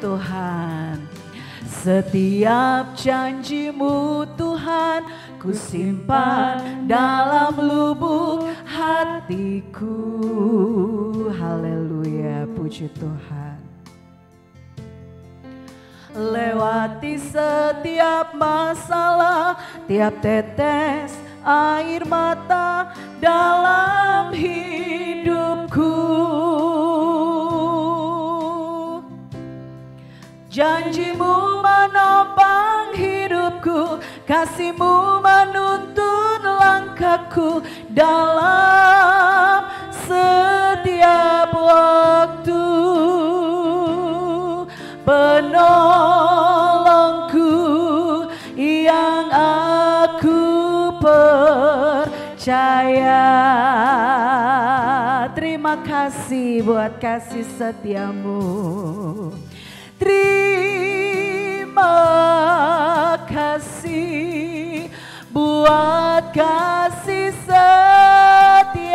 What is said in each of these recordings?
Tuhan. Setiap janji-Mu Tuhan ku simpan dalam lubuk hatiku. Haleluya, puji Tuhan. Lewati setiap masalah, tiap tetes air mata dalam hidupku. Janji-Mu menopang hidupku, kasih-Mu menuntun langkahku dalam setiap waktu. Penolongku yang aku percaya. Terima kasih buat kasih setiamu. Terima kasih buat kasih setiamu.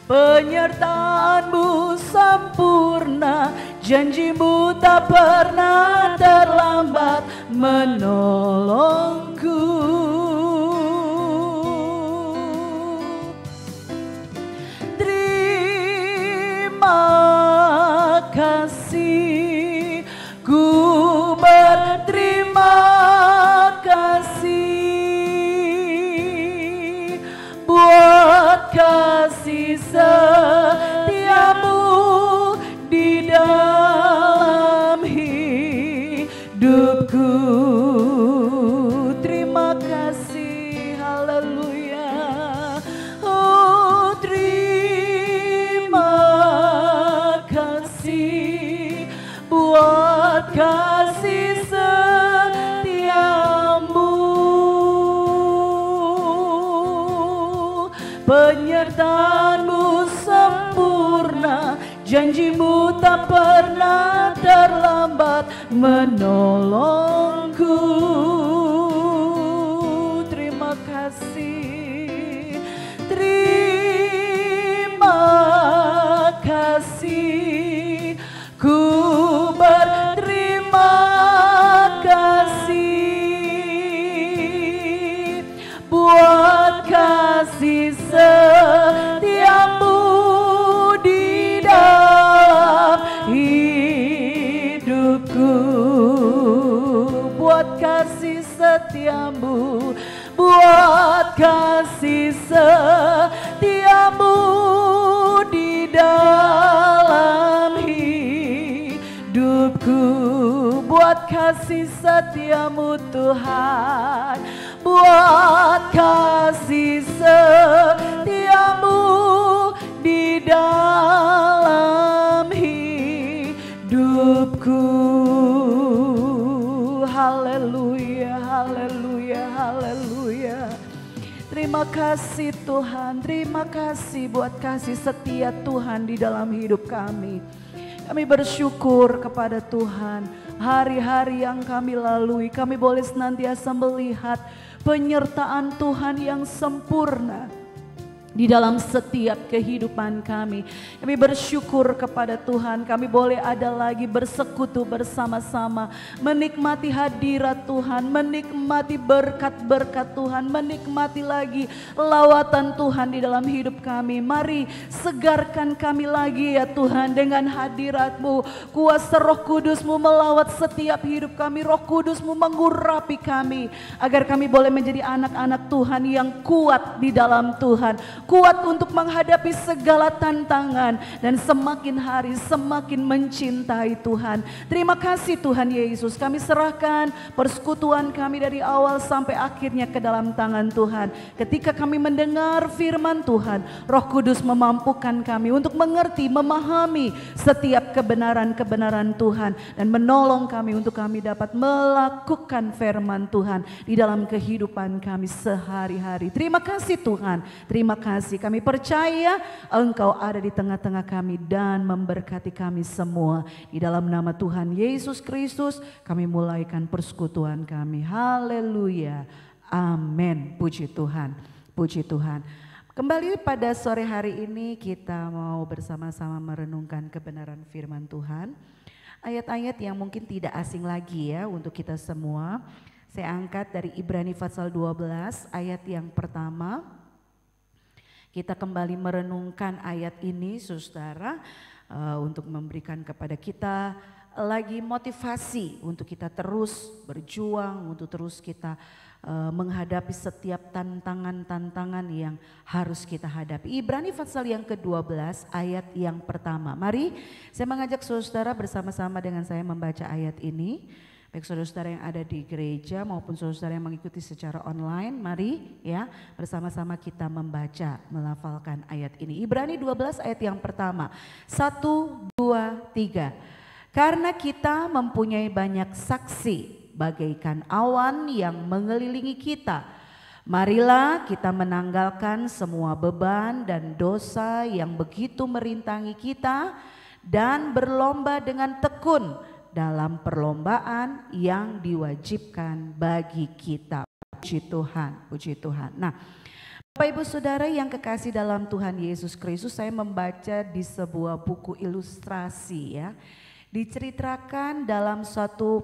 Penyertaan-Mu sempurna, janji-Mu tak pernah terlambat menolongku. Terima kasih, ku berterima kasih buat kasih setiamu di dalam hidupku. Terima kasih, haleluya. Oh, terima kasih buat kasih setiamu. Penyertaan-Mu sempurna, janji-Mu tak pernah terlambat menolongku. Terima kasih, terima kasih, ku berterima kasih buat kasih setiamu di dalam hidupku. Buat kasih setiamu, buat kasih setiamu di dalam hidupku. Buat kasih setiamu Tuhan, buat kasih setiamu di dalam hidupku. Haleluya, haleluya, haleluya. Terima kasih Tuhan, terima kasih buat kasih setia Tuhan di dalam hidup kami. Kami bersyukur kepada Tuhan, hari-hari yang kami lalui kami boleh senantiasa melihat penyertaan Tuhan yang sempurna di dalam setiap kehidupan kami. Kami bersyukur kepada Tuhan, kami boleh ada lagi bersekutu bersama-sama, menikmati hadirat Tuhan, menikmati berkat-berkat Tuhan, menikmati lagi lawatan Tuhan di dalam hidup kami. Mari segarkan kami lagi ya Tuhan dengan hadirat-Mu. Kuasa Roh Kudus-Mu melawat setiap hidup kami, Roh Kudus-Mu mengurapi kami, agar kami boleh menjadi anak-anak Tuhan yang kuat di dalam Tuhan, kuat untuk menghadapi segala tantangan, dan semakin hari semakin mencintai Tuhan. Terima kasih Tuhan Yesus, kami serahkan persekutuan kami dari awal sampai akhirnya ke dalam tangan Tuhan. Ketika kami mendengar firman Tuhan, Roh Kudus memampukan kami untuk mengerti, memahami setiap kebenaran-kebenaran Tuhan, dan menolong kami untuk kami dapat melakukan firman Tuhan di dalam kehidupan kami sehari-hari. Terima kasih Tuhan, terima kasih. Kami percaya Engkau ada di tengah-tengah kami dan memberkati kami semua. Di dalam nama Tuhan Yesus Kristus kami mulaikan persekutuan kami. Haleluya, amin. Puji Tuhan, puji Tuhan. Kembali pada sore hari ini kita mau bersama-sama merenungkan kebenaran firman Tuhan. Ayat-ayat yang mungkin tidak asing lagi ya untuk kita semua. Saya angkat dari Ibrani pasal 12 ayat yang pertama. Kita kembali merenungkan ayat ini saudara untuk memberikan kepada kita lagi motivasi untuk kita terus berjuang, untuk terus kita menghadapi setiap tantangan-tantangan yang harus kita hadapi. Ibrani pasal yang ke-12 ayat yang pertama. Mari saya mengajak saudara bersama-sama dengan saya membaca ayat ini. Baik saudara-saudara yang ada di gereja maupun saudara yang mengikuti secara online, mari ya bersama-sama kita membaca, melafalkan ayat ini. Ibrani 12 ayat yang pertama. 1, 2, 3. Karena kita mempunyai banyak saksi bagaikan awan yang mengelilingi kita. Marilah kita menanggalkan semua beban dan dosa yang begitu merintangi kita dan berlomba dengan tekun dalam perlombaan yang diwajibkan bagi kita. Puji Tuhan, puji Tuhan. Nah, Bapak Ibu Saudara yang kekasih dalam Tuhan Yesus Kristus, saya membaca di sebuah buku ilustrasi ya. Diceritakan dalam suatu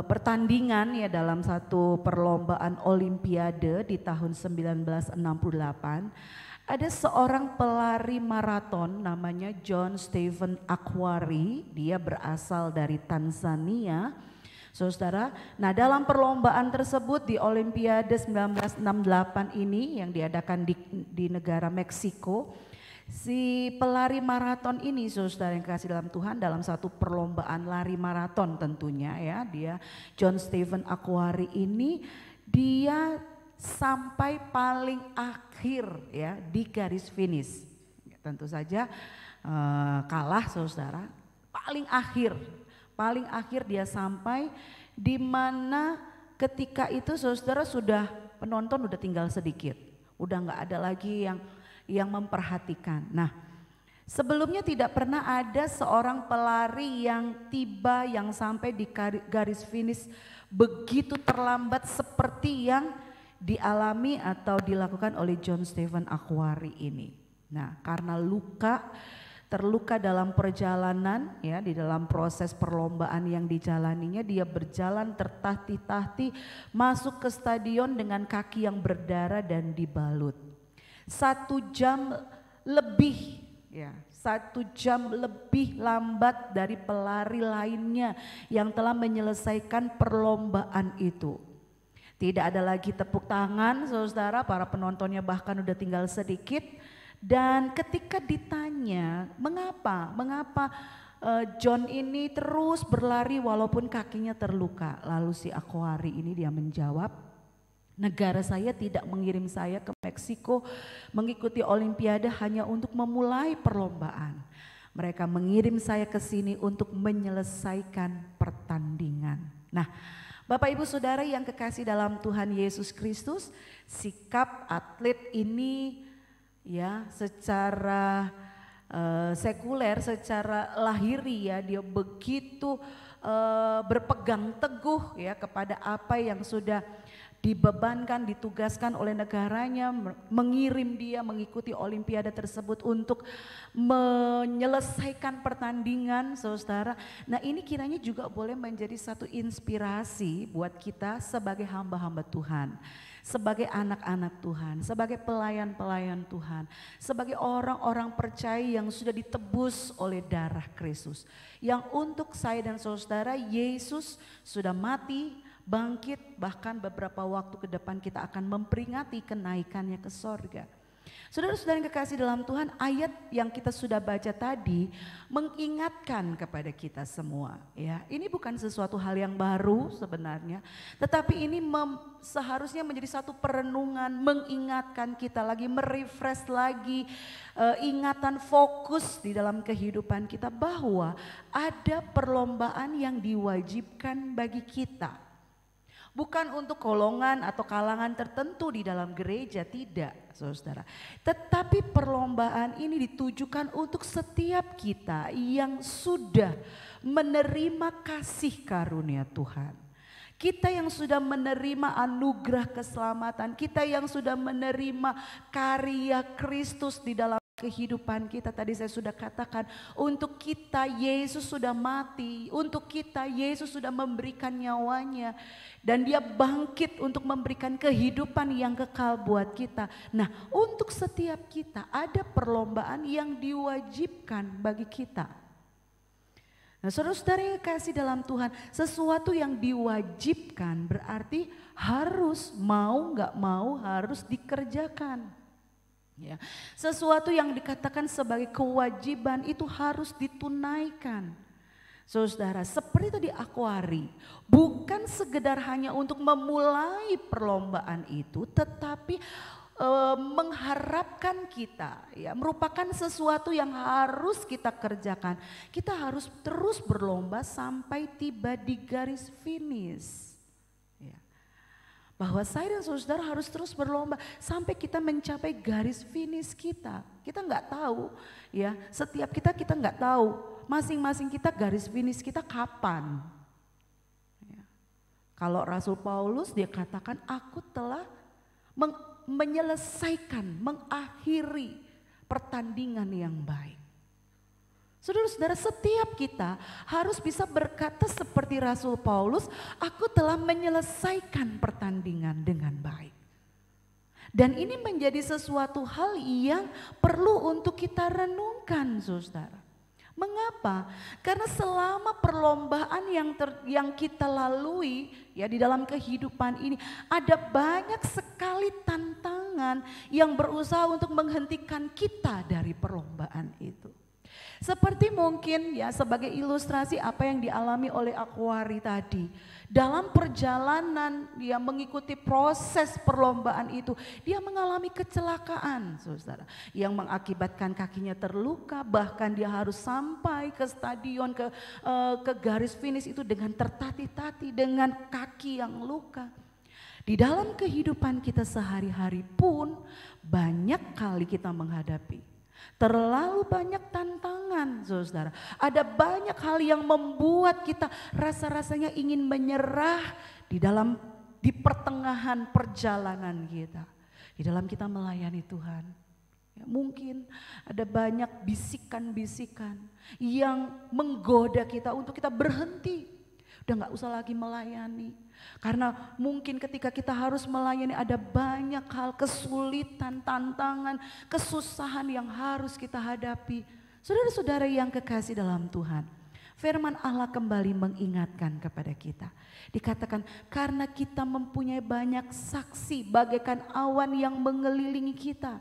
pertandingan ya, dalam satu perlombaan olimpiade di tahun 1968. Ada seorang pelari maraton namanya John Stephen Akhwari, dia berasal dari Tanzania. Saudara, nah dalam perlombaan tersebut di Olimpiade 1968 ini yang diadakan di negara Meksiko, si pelari maraton ini saudara yang kasih dalam Tuhan dalam satu perlombaan lari maraton tentunya ya, dia John Stephen Akhwari ini dia sampai paling akhir ya di garis finish. Tentu saja kalah saudara, paling akhir dia sampai di mana ketika itu saudara sudah penonton udah tinggal sedikit, udah nggak ada lagi yang memperhatikan. Nah, sebelumnya tidak pernah ada seorang pelari yang tiba yang sampai di garis finish begitu terlambat seperti yang dialami atau dilakukan oleh John Stephen Akhwari ini. Nah, karena terluka dalam perjalanan ya, di dalam proses perlombaan yang dijalaninya, dia berjalan tertatih-tatih masuk ke stadion dengan kaki yang berdarah dan dibalut. 1 jam lebih ya, 1 jam lebih lambat dari pelari lainnya yang telah menyelesaikan perlombaan itu. Tidak ada lagi tepuk tangan saudara, para penontonnya bahkan udah tinggal sedikit. Dan ketika ditanya mengapa John ini terus berlari walaupun kakinya terluka, lalu si Akhwari ini dia menjawab, negara saya tidak mengirim saya ke Meksiko mengikuti Olimpiade hanya untuk memulai perlombaan. Mereka mengirim saya ke sini untuk menyelesaikan pertandingan. Nah, Bapak Ibu Saudara yang kekasih dalam Tuhan Yesus Kristus, sikap atlet ini ya secara sekuler, secara lahiri ya, dia begitu berpegang teguh ya kepada apa yang sudah dibebankan, ditugaskan oleh negaranya, mengirim dia mengikuti Olimpiade tersebut untuk menyelesaikan pertandingan saudara. Nah, ini kiranya juga boleh menjadi satu inspirasi buat kita sebagai hamba-hamba Tuhan, sebagai anak-anak Tuhan, sebagai pelayan-pelayan Tuhan, sebagai orang-orang percaya yang sudah ditebus oleh darah Kristus, yang untuk saya dan saudara Yesus sudah mati, bangkit, bahkan beberapa waktu ke depan kita akan memperingati kenaikannya ke sorga. Saudara-saudara yang kekasih dalam Tuhan, ayat yang kita sudah baca tadi mengingatkan kepada kita semua ya. Ini bukan sesuatu hal yang baru sebenarnya, tetapi ini seharusnya menjadi satu perenungan, mengingatkan kita lagi, merefresh lagi ingatan, fokus di dalam kehidupan kita bahwa ada perlombaan yang diwajibkan bagi kita. Bukan untuk golongan atau kalangan tertentu di dalam gereja, tidak saudara. Tetapi perlombaan ini ditujukan untuk setiap kita yang sudah menerima kasih karunia Tuhan. Kita yang sudah menerima anugerah keselamatan, kita yang sudah menerima karya Kristus di dalam kehidupan kita. Tadi saya sudah katakan, untuk kita Yesus sudah mati, untuk kita Yesus sudah memberikan nyawanya, dan dia bangkit untuk memberikan kehidupan yang kekal buat kita. Nah, untuk setiap kita ada perlombaan yang diwajibkan bagi kita. Nah, saudara-saudara yang kasih dalam Tuhan, sesuatu yang diwajibkan berarti harus, mau nggak mau harus dikerjakan. Ya, sesuatu yang dikatakan sebagai kewajiban itu harus ditunaikan. Saudara, seperti tadi Aquari, bukan sekedar hanya untuk memulai perlombaan itu, tetapi mengharapkan kita, ya, merupakan sesuatu yang harus kita kerjakan. Kita harus terus berlomba sampai tiba di garis finish. Ya. Bahwa saya dan saudara harus terus berlomba sampai kita mencapai garis finish kita. Kita nggak tahu, ya, setiap kita nggak tahu masing-masing kita garis finish kita kapan. Ya. Kalau Rasul Paulus dia katakan, aku telah menyelesaikan, mengakhiri pertandingan yang baik. Saudara-saudara, setiap kita harus bisa berkata seperti Rasul Paulus, aku telah menyelesaikan pertandingan dengan baik. Dan ini menjadi sesuatu hal yang perlu untuk kita renungkan, saudara. Mengapa? Karena selama perlombaan yang kita lalui, ya, di dalam kehidupan ini ada banyak sekali tantangan yang berusaha untuk menghentikan kita dari perlombaan itu. Seperti mungkin, ya, sebagai ilustrasi apa yang dialami oleh Aquari tadi. Dalam perjalanan dia mengikuti proses perlombaan itu, dia mengalami kecelakaan, saudara, yang mengakibatkan kakinya terluka, bahkan dia harus sampai ke stadion, ke garis finish itu dengan tertatih-tatih, dengan kaki yang luka. Di dalam kehidupan kita sehari-hari pun banyak kali kita menghadapi terlalu banyak tantangan, saudara. Ada banyak hal yang membuat kita rasa-rasanya ingin menyerah di pertengahan perjalanan kita. Di dalam kita melayani Tuhan. Ya, mungkin ada banyak bisikan-bisikan yang menggoda kita untuk kita berhenti. Udah gak usah lagi melayani. Karena mungkin ketika kita harus melayani ada banyak hal, kesulitan, tantangan, kesusahan yang harus kita hadapi. Saudara-saudara yang kekasih dalam Tuhan, firman Allah kembali mengingatkan kepada kita. Dikatakan karena kita mempunyai banyak saksi bagaikan awan yang mengelilingi kita.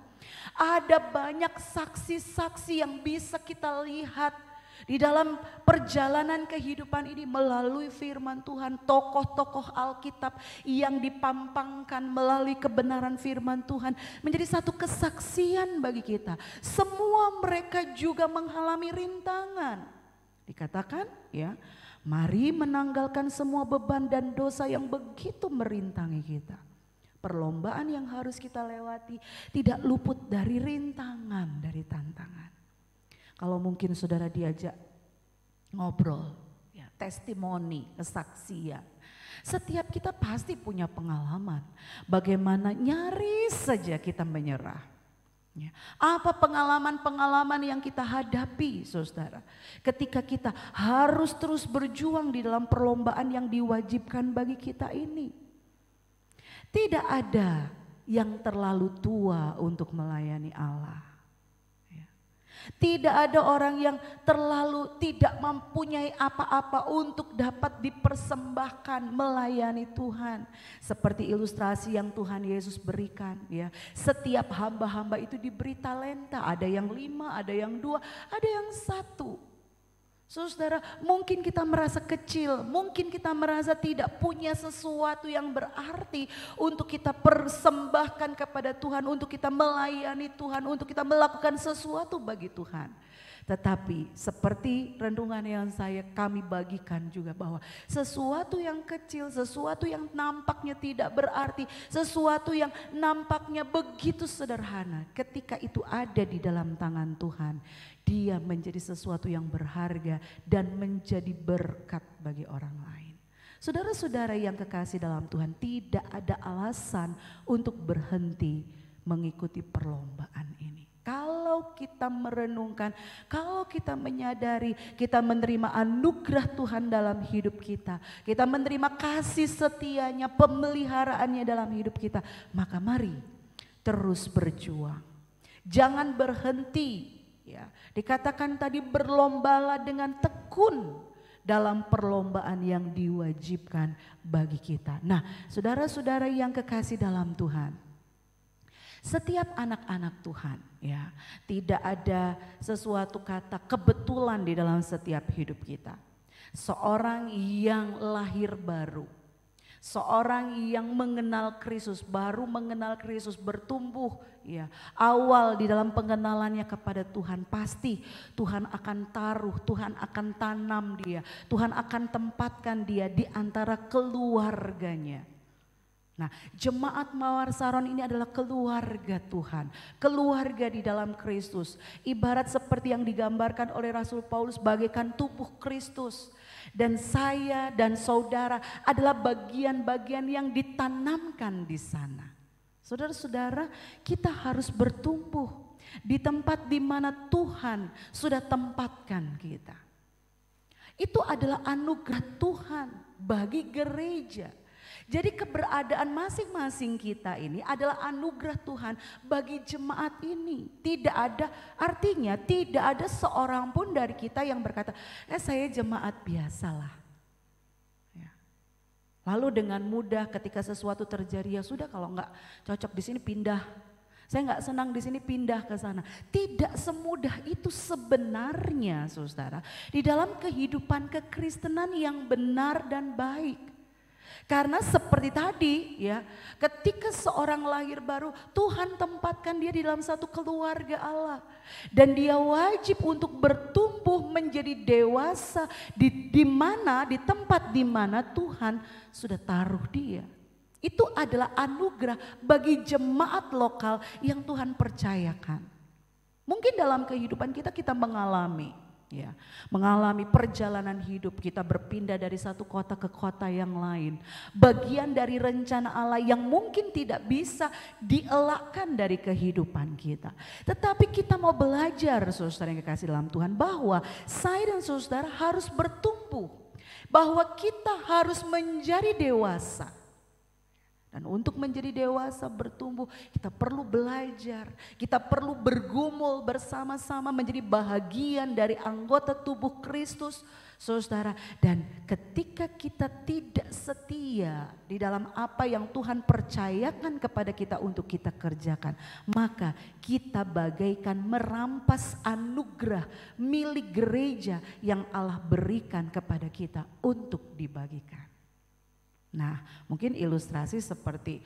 Ada banyak saksi-saksi yang bisa kita lihat di dalam perjalanan kehidupan ini melalui firman Tuhan, tokoh-tokoh Alkitab yang dipampangkan melalui kebenaran firman Tuhan menjadi satu kesaksian bagi kita. Semua mereka juga mengalami rintangan. Dikatakan, ya, mari menanggalkan semua beban dan dosa yang begitu merintangi kita. Perlombaan yang harus kita lewati tidak luput dari rintangan, dari tantangan. Kalau mungkin saudara diajak ngobrol, ya, testimoni, kesaksian. Setiap kita pasti punya pengalaman bagaimana nyaris saja kita menyerah. Ya. Apa pengalaman-pengalaman yang kita hadapi, saudara, ketika kita harus terus berjuang di dalam perlombaan yang diwajibkan bagi kita ini. Tidak ada yang terlalu tua untuk melayani Allah. Tidak ada orang yang terlalu tidak mempunyai apa-apa untuk dapat dipersembahkan melayani Tuhan. Seperti ilustrasi yang Tuhan Yesus berikan, ya. Setiap hamba-hamba itu diberi talenta, ada yang 5, ada yang 2, ada yang 1. Saudara, mungkin kita merasa kecil, mungkin kita merasa tidak punya sesuatu yang berarti untuk kita persembahkan kepada Tuhan, untuk kita melayani Tuhan, untuk kita melakukan sesuatu bagi Tuhan. Tetapi seperti renungan yang kami bagikan juga bahwa sesuatu yang kecil, sesuatu yang nampaknya tidak berarti, sesuatu yang nampaknya begitu sederhana, ketika itu ada di dalam tangan Tuhan, dia menjadi sesuatu yang berharga dan menjadi berkat bagi orang lain. Saudara-saudara yang kekasih dalam Tuhan, tidak ada alasan untuk berhenti mengikuti perlombaan ini. Kalau kita merenungkan, kalau kita menyadari kita menerima anugerah Tuhan dalam hidup kita menerima kasih setianya, pemeliharaannya dalam hidup kita, maka mari terus berjuang. Jangan berhenti, ya. Dikatakan tadi berlombalah dengan tekun dalam perlombaan yang diwajibkan bagi kita. Nah, saudara-saudara yang kekasih dalam Tuhan, setiap anak-anak Tuhan, ya, tidak ada sesuatu kata kebetulan di dalam setiap hidup kita. Seorang yang lahir baru, seorang yang mengenal Kristus, baru mengenal Kristus, bertumbuh, ya, awal di dalam pengenalannya kepada Tuhan, pasti Tuhan akan taruh, Tuhan akan tanam dia, Tuhan akan tempatkan dia di antara keluarganya. Nah, jemaat Mawar Saron ini adalah keluarga Tuhan, keluarga di dalam Kristus. Ibarat seperti yang digambarkan oleh Rasul Paulus bagaikan tubuh Kristus. Dan saya dan saudara adalah bagian-bagian yang ditanamkan di sana. Saudara-saudara, kita harus bertumbuh di tempat di mana Tuhan sudah tempatkan kita. Itu adalah anugerah Tuhan bagi gereja. Jadi keberadaan masing-masing kita ini adalah anugerah Tuhan bagi jemaat ini. Tidak ada, artinya tidak ada seorang pun dari kita yang berkata, saya jemaat biasalah. Ya. Lalu dengan mudah ketika sesuatu terjadi, ya sudah kalau nggak cocok di sini pindah. Saya nggak senang di sini pindah ke sana. Tidak semudah itu sebenarnya, saudara. Di dalam kehidupan kekristenan yang benar dan baik. Karena seperti tadi, ya, ketika seorang lahir baru, Tuhan tempatkan dia di dalam satu keluarga Allah. Dan dia wajib untuk bertumbuh menjadi dewasa di mana, di tempat di mana Tuhan sudah taruh dia. Itu adalah anugerah bagi jemaat lokal yang Tuhan percayakan. Mungkin dalam kehidupan kita mengalami, ya, mengalami perjalanan hidup, kita berpindah dari satu kota ke kota yang lain. Bagian dari rencana Allah yang mungkin tidak bisa dielakkan dari kehidupan kita. Tetapi kita mau belajar, saudara yang kekasih dalam Tuhan, bahwa saya dan saudara harus bertumbuh. Bahwa kita harus menjadi dewasa. Dan untuk menjadi dewasa, bertumbuh, kita perlu belajar, kita perlu bergumul bersama-sama menjadi bahagian dari anggota tubuh Kristus, saudara. Dan ketika kita tidak setia di dalam apa yang Tuhan percayakan kepada kita untuk kita kerjakan, maka kita bagaikan merampas anugerah milik gereja yang Allah berikan kepada kita untuk dibagikan. Nah, mungkin ilustrasi seperti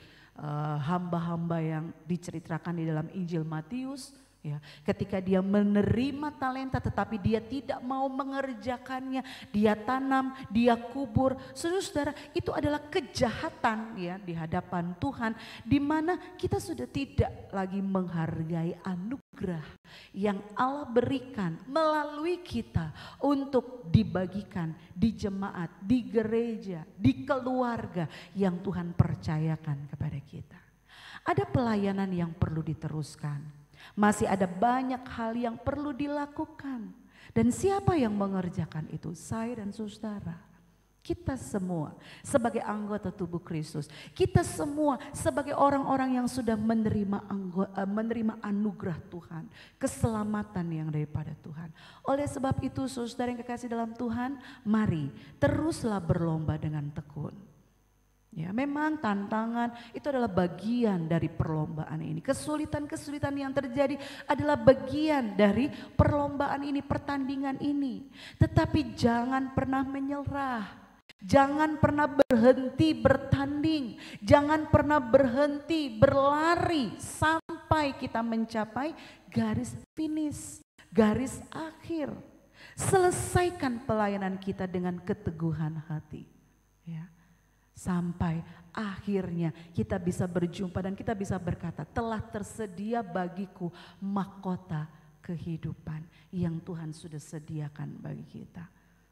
hamba-hamba yang diceritakan di dalam Injil Matius, ya, ketika dia menerima talenta tetapi dia tidak mau mengerjakannya, dia tanam, dia kubur. Saudara-saudara, itu adalah kejahatan, ya, di hadapan Tuhan, di mana kita sudah tidak lagi menghargai anugerah yang Allah berikan melalui kita untuk dibagikan di jemaat, di gereja, di keluarga yang Tuhan percayakan kepada kita. Ada pelayanan yang perlu diteruskan. Masih ada banyak hal yang perlu dilakukan. Dan siapa yang mengerjakan itu? Saya dan saudara. Kita semua sebagai anggota tubuh Kristus. Kita semua sebagai orang-orang yang sudah menerima anugerah Tuhan. Keselamatan yang daripada Tuhan. Oleh sebab itu, saudara yang kekasih dalam Tuhan, mari teruslah berlomba dengan tekun. Ya, memang tantangan itu adalah bagian dari perlombaan ini. Kesulitan-kesulitan yang terjadi adalah bagian dari perlombaan ini, pertandingan ini. Tetapi jangan pernah menyerah. Jangan pernah berhenti bertanding. Jangan pernah berhenti berlari sampai kita mencapai garis finish, garis akhir. Selesaikan pelayanan kita dengan keteguhan hati. Ya. Sampai akhirnya kita bisa berjumpa dan kita bisa berkata, telah tersedia bagiku mahkota kehidupan yang Tuhan sudah sediakan bagi kita.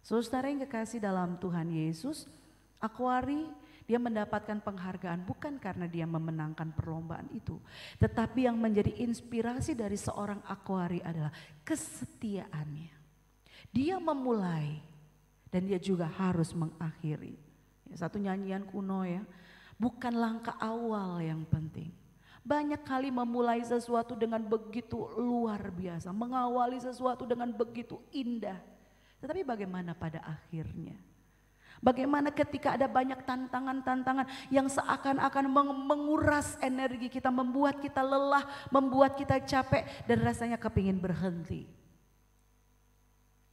Saudara yang kekasih dalam Tuhan Yesus, Aquari dia mendapatkan penghargaan bukan karena dia memenangkan perlombaan itu. Tetapi yang menjadi inspirasi dari seorang Aquari adalah kesetiaannya. Dia memulai dan dia juga harus mengakhiri. Satu nyanyian kuno ya, bukan langkah awal yang penting. Banyak kali memulai sesuatu dengan begitu luar biasa, mengawali sesuatu dengan begitu indah. Tetapi bagaimana pada akhirnya? Bagaimana ketika ada banyak tantangan-tantangan yang seakan-akan menguras energi kita, membuat kita lelah, membuat kita capek dan rasanya kepingin berhenti.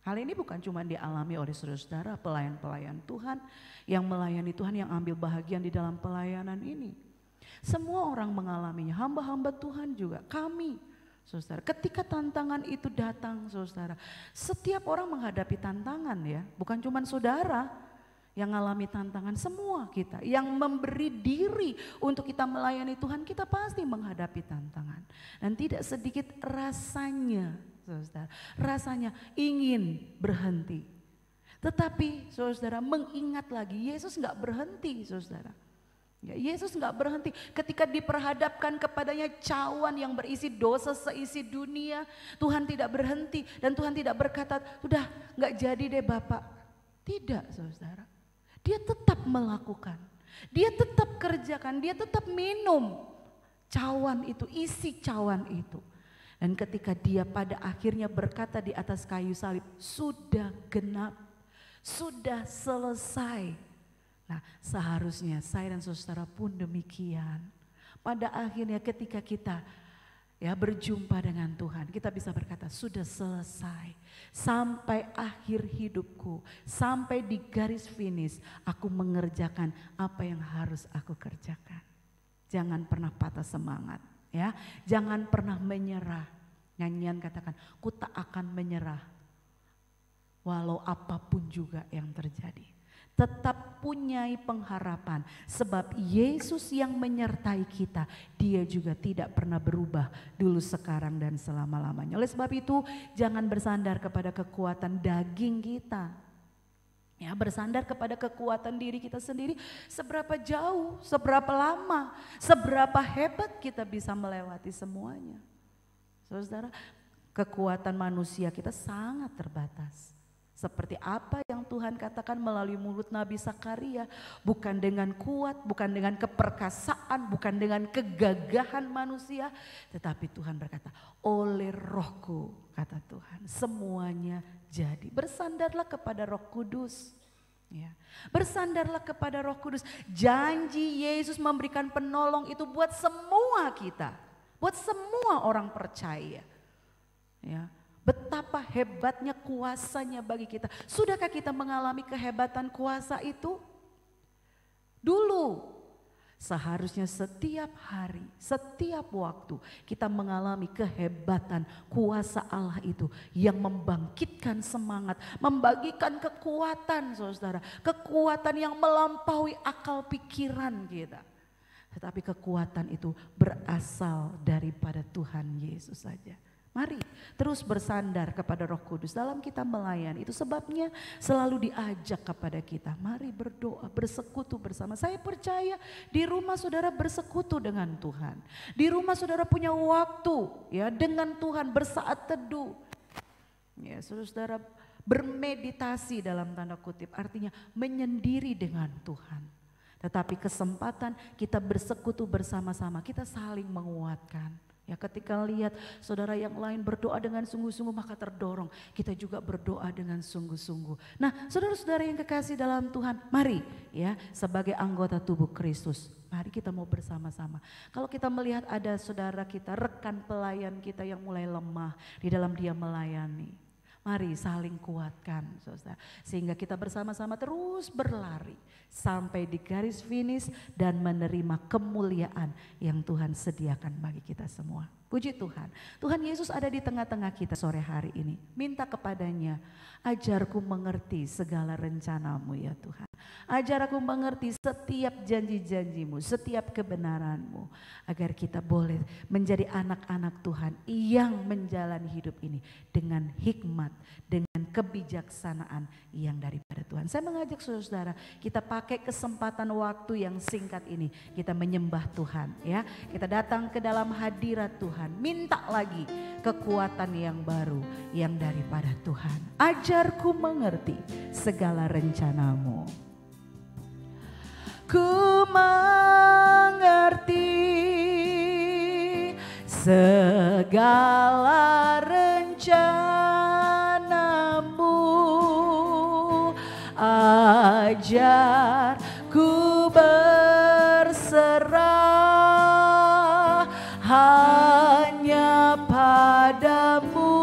Hal ini bukan cuma dialami oleh saudara-saudara pelayan-pelayan Tuhan yang melayani Tuhan, yang ambil bahagian di dalam pelayanan ini. Semua orang mengalaminya, hamba-hamba Tuhan juga, kami. Saudara, ketika tantangan itu datang saudara, setiap orang menghadapi tantangan ya, bukan cuma saudara yang mengalami tantangan, semua kita yang memberi diri untuk kita melayani Tuhan, kita pasti menghadapi tantangan. Dan tidak sedikit rasanya, saudara, rasanya ingin berhenti. Tetapi saudara mengingat lagi, Yesus gak berhenti saudara. Ya, Yesus gak berhenti ketika diperhadapkan kepadanya cawan yang berisi dosa seisi dunia. Tuhan tidak berhenti dan Tuhan tidak berkata, udah gak jadi deh Bapak. Tidak saudara. Dia tetap melakukan, dia tetap kerjakan, dia tetap minum cawan itu, isi cawan itu. Dan ketika dia pada akhirnya berkata di atas kayu salib, sudah genap, sudah selesai. Nah, seharusnya saya dan saudara pun demikian. Pada akhirnya ketika kita berjumpa dengan Tuhan, kita bisa berkata sudah selesai. Sampai akhir hidupku, sampai di garis finish, aku mengerjakan apa yang harus aku kerjakan. Jangan pernah patah semangat ya, jangan pernah menyerah. Nyanyian katakan, ku tak akan menyerah walau apapun juga yang terjadi. Tetap punyai pengharapan sebab Yesus yang menyertai kita, dia juga tidak pernah berubah dulu, sekarang dan selama-lamanya. Oleh sebab itu jangan bersandar kepada kekuatan daging kita. Ya, bersandar kepada kekuatan diri kita sendiri, seberapa jauh, seberapa lama, seberapa hebat kita bisa melewati semuanya. Saudara, kekuatan manusia kita sangat terbatas. Seperti apa yang Tuhan katakan melalui mulut Nabi Zakaria, bukan dengan kuat, bukan dengan keperkasaan, bukan dengan kegagahan manusia, tetapi Tuhan berkata, oleh Rohku, kata Tuhan, semuanya jadi. Bersandarlah kepada Roh Kudus. Ya. Bersandarlah kepada Roh Kudus. Janji Yesus memberikan penolong itu buat semua kita, buat semua orang percaya. Ya. Betapa hebatnya kuasanya bagi kita. Sudahkah kita mengalami kehebatan kuasa itu? Dulu. Seharusnya setiap hari, setiap waktu kita mengalami kehebatan kuasa Allah itu yang membangkitkan semangat, membagikan kekuatan saudara. Kekuatan yang melampaui akal pikiran kita. Tetapi kekuatan itu berasal daripada Tuhan Yesus saja. Mari terus bersandar kepada Roh Kudus dalam kita melayani. Itu sebabnya selalu diajak kepada kita. Mari berdoa, bersekutu bersama. Saya percaya di rumah saudara bersekutu dengan Tuhan. Di rumah saudara punya waktu ya dengan Tuhan, bersaat teduh. Ya, saudara bermeditasi dalam tanda kutip, artinya menyendiri dengan Tuhan. Tetapi kesempatan kita bersekutu bersama-sama, kita saling menguatkan. Ya, ketika lihat saudara yang lain berdoa dengan sungguh-sungguh, maka terdorong kita juga berdoa dengan sungguh-sungguh. Nah, saudara-saudara yang kekasih dalam Tuhan, mari ya sebagai anggota tubuh Kristus, mari kita mau bersama-sama. Kalau kita melihat ada saudara kita, rekan pelayan kita yang mulai lemah di dalam dia melayani, mari saling kuatkan saudara, sehingga kita bersama-sama terus berlari sampai di garis finish dan menerima kemuliaan yang Tuhan sediakan bagi kita semua. Puji Tuhan, Tuhan Yesus ada di tengah-tengah kita sore hari ini. Minta kepadanya, ajarku mengerti segala rencanamu ya Tuhan. Ajar aku mengerti setiap janji-janjimu, setiap kebenaranmu. Agar kita boleh menjadi anak-anak Tuhan yang menjalani hidup ini dengan hikmat, dengan kebijaksanaan yang daripada Tuhan. Saya mengajak saudara, kita pakai kesempatan waktu yang singkat ini. Kita menyembah Tuhan ya. Kita datang ke dalam hadirat Tuhan. Minta lagi kekuatan yang baru yang daripada Tuhan. Ajarku mengerti segala rencanamu. Ku mengerti segala rencanamu. Ajar ku berserah hanya padamu.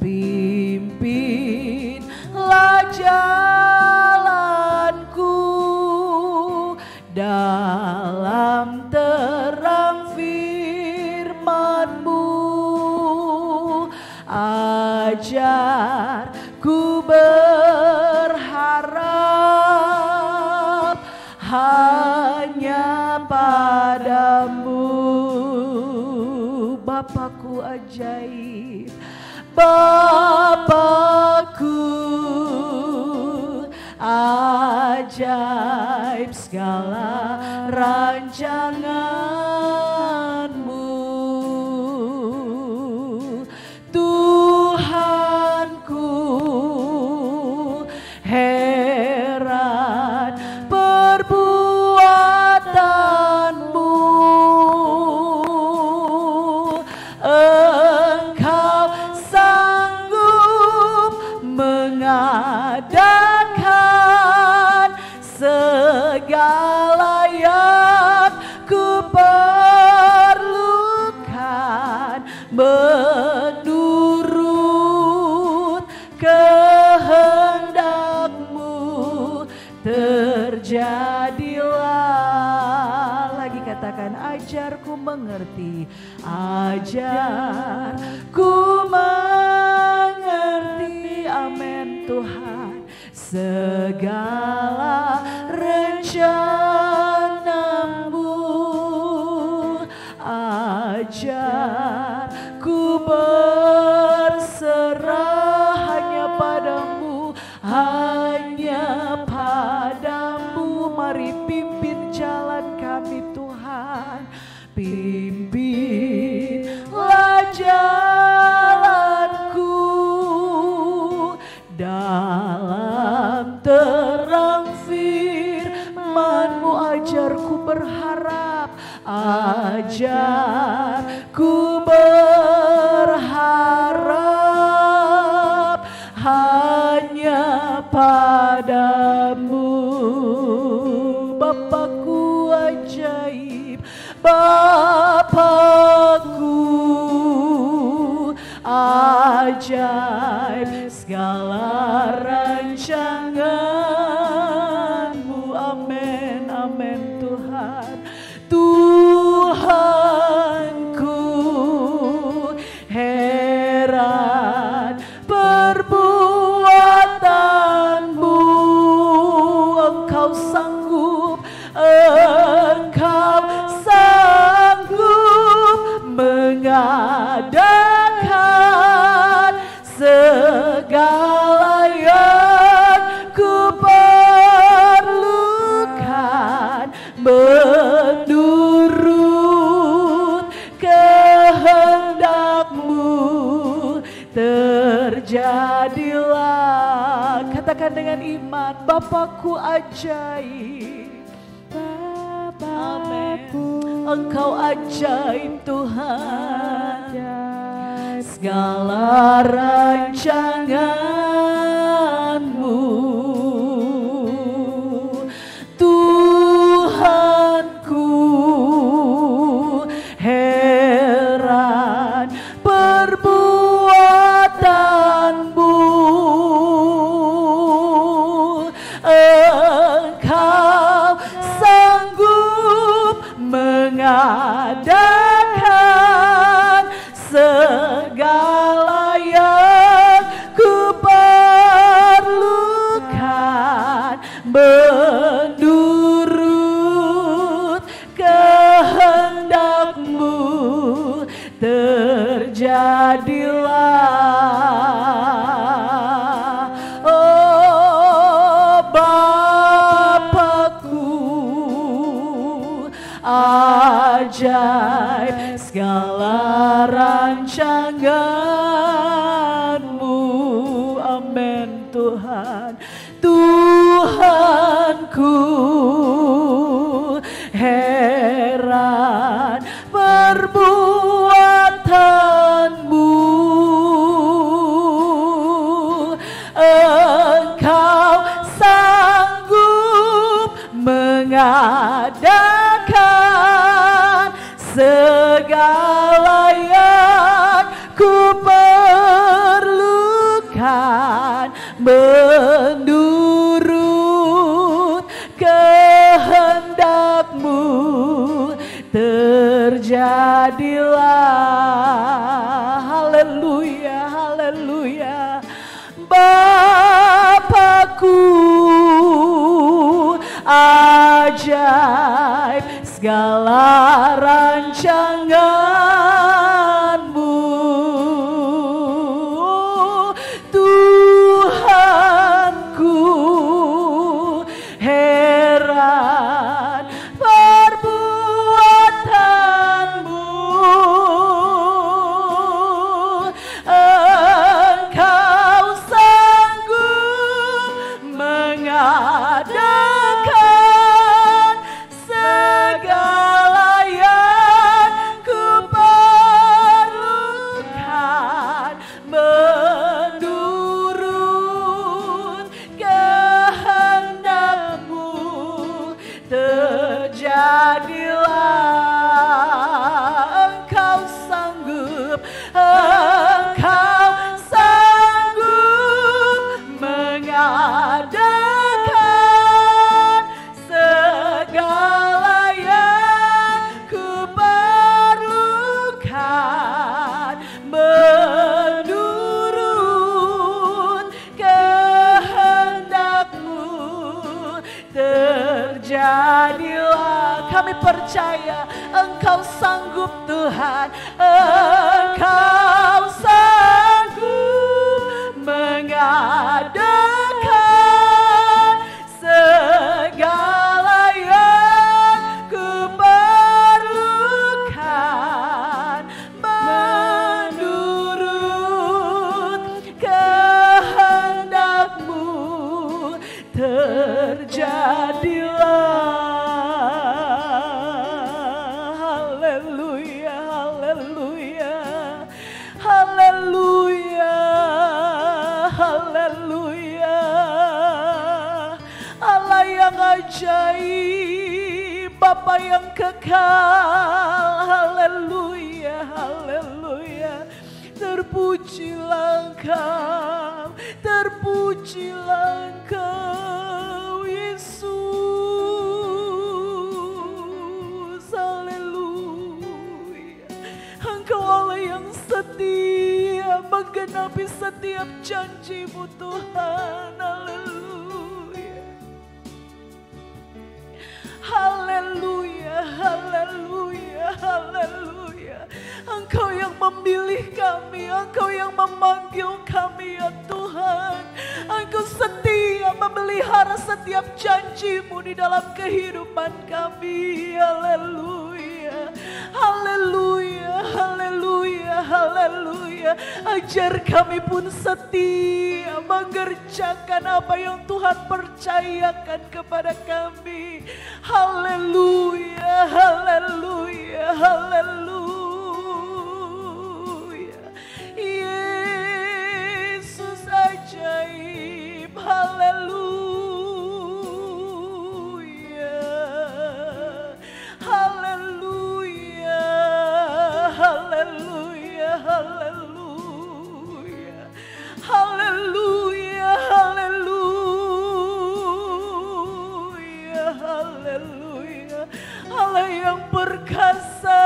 Pimpinlah jalanku dalam terang firman-Mu. Ajar ku berharap hanya padamu. Bapakku ajaib, Bapakku ajaib segala rancangan-Mu. Tuhanku heran perbuatan-Mu. Engkau sanggup mengadakan segala yang ku perlukan menurut kehendak-Mu. Terjadilah, lagi katakan, ajarku mengerti, ajarku mengerti, amin Tuhan, segala rencana-Mu. Ajarku berserah hanya padamu, hanya padamu. Mari pimpin jalan kami Tuhan, pimpinlah jalanku dalam terang firman-Mu. Ajarku berharap, ajarku berharap hanya padamu. Bapakku ajaib, Bapakku ajaib segala rancangan-Mu. Amin, amin Tuhan. Tuhanku heran perbuatan-Mu. Engkau sanggup, Engkau sanggup mengadakan segala yang ku perlukan menurut kehendak-Mu. Terjadilah, katakan dengan iman, Bapakku ajaib. Amin. Engkau ajaib Tuhan, segala rancangan-Mu. Tuhanku heran perbuatan-Mu. Engkau sanggup mengadakan segala yang ku terjadilah. Oh Bapakku, ajaib segala rancangan-Mu. Amin Tuhan. Tuhanku, heran perbuatan-Mu. Engkau sanggup mengadakan segala yang ku perlukan, menurut kehendak-Mu terjadilah. Haleluya, haleluya. Bapakku, ajaib segala rancangan-Mu. Tuhanku, heran perbuatan-Mu. Engkau sanggup mengadakan segala yang ku perlukan, menurut kehendak-Mu terjadilah. Engkau sanggup, Engkau sanggup mengadakan segala yang ku perlukan, menurut kehendak-Mu terjadilah. Kami percaya Engkau sanggup Tuhan, Engkau sanggup mengadakan segala yang ku perlukan, menurut kehendak-Mu terjadilah. Haleluya, haleluya, haleluya, haleluya. Allah yang ajaib, Bapa yang kekal. Haleluya, haleluya. Terpujilah Engkau, terpujilah Engkau Yesus. Haleluya. Engkau Allah yang setia, menggenapi setiap janji-Mu Tuhan. Haleluya. Haleluya, haleluya, haleluya. Engkau yang memilih kami, Engkau yang memanggil kami ya Tuhan. Engkau setia memelihara setiap janji-Mu di dalam kehidupan kami. Haleluya, haleluya, haleluya, haleluya. Ajar kami pun setia mengerjakan apa yang Tuhan percayakan kepada kami. Haleluya, haleluya, haleluya. Yesus ajaib. Haleluya, haleluya, haleluya, haleluya, haleluya, haleluya, haleluya. Allah yang perkasa,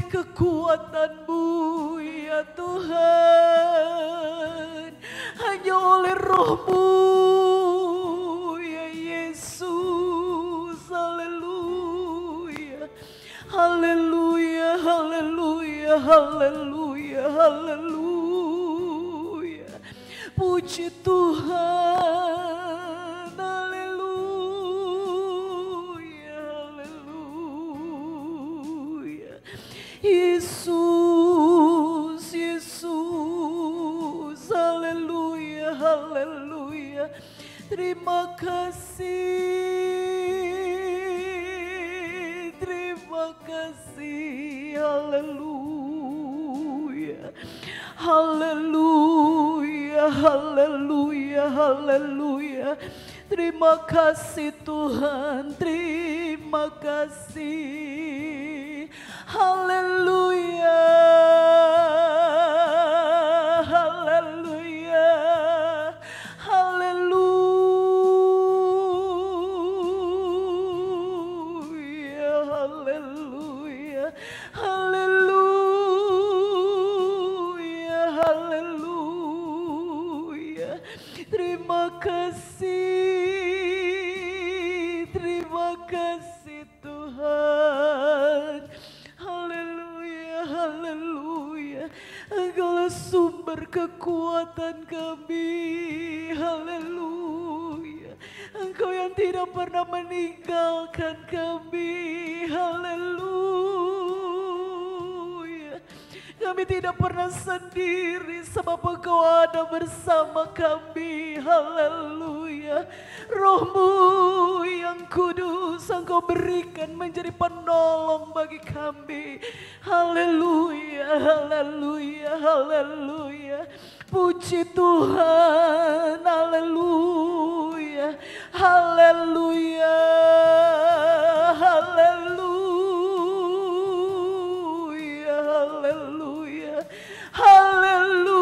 kekuatan-Mu ya Tuhan, hanya oleh Roh-Mu ya Yesus. Haleluya, haleluya, haleluya, haleluya, haleluya. Puji Tuhan, haleluya, haleluya. Yesus, Yesus, haleluya, haleluya. Terima kasih, terima kasih, haleluya, haleluya, haleluya, haleluya. Terima kasih Tuhan, terima kasih, haleluya, haleluya, haleluya, haleluya, haleluya, haleluya. Terima kasih, terima kasih Tuhan. Haleluya, haleluya. Engkaulah sumber kekuatan kami. Haleluya. Engkau yang tidak pernah meninggalkan kami. Haleluya. Kami tidak pernah sendiri sebab Engkau ada bersama kami. Haleluya. Roh-Mu yang kudus Engkau berikan menjadi penolong bagi kami. Haleluya, haleluya, haleluya. Puji Tuhan, haleluya, haleluya, haleluya, haleluya, haleluya.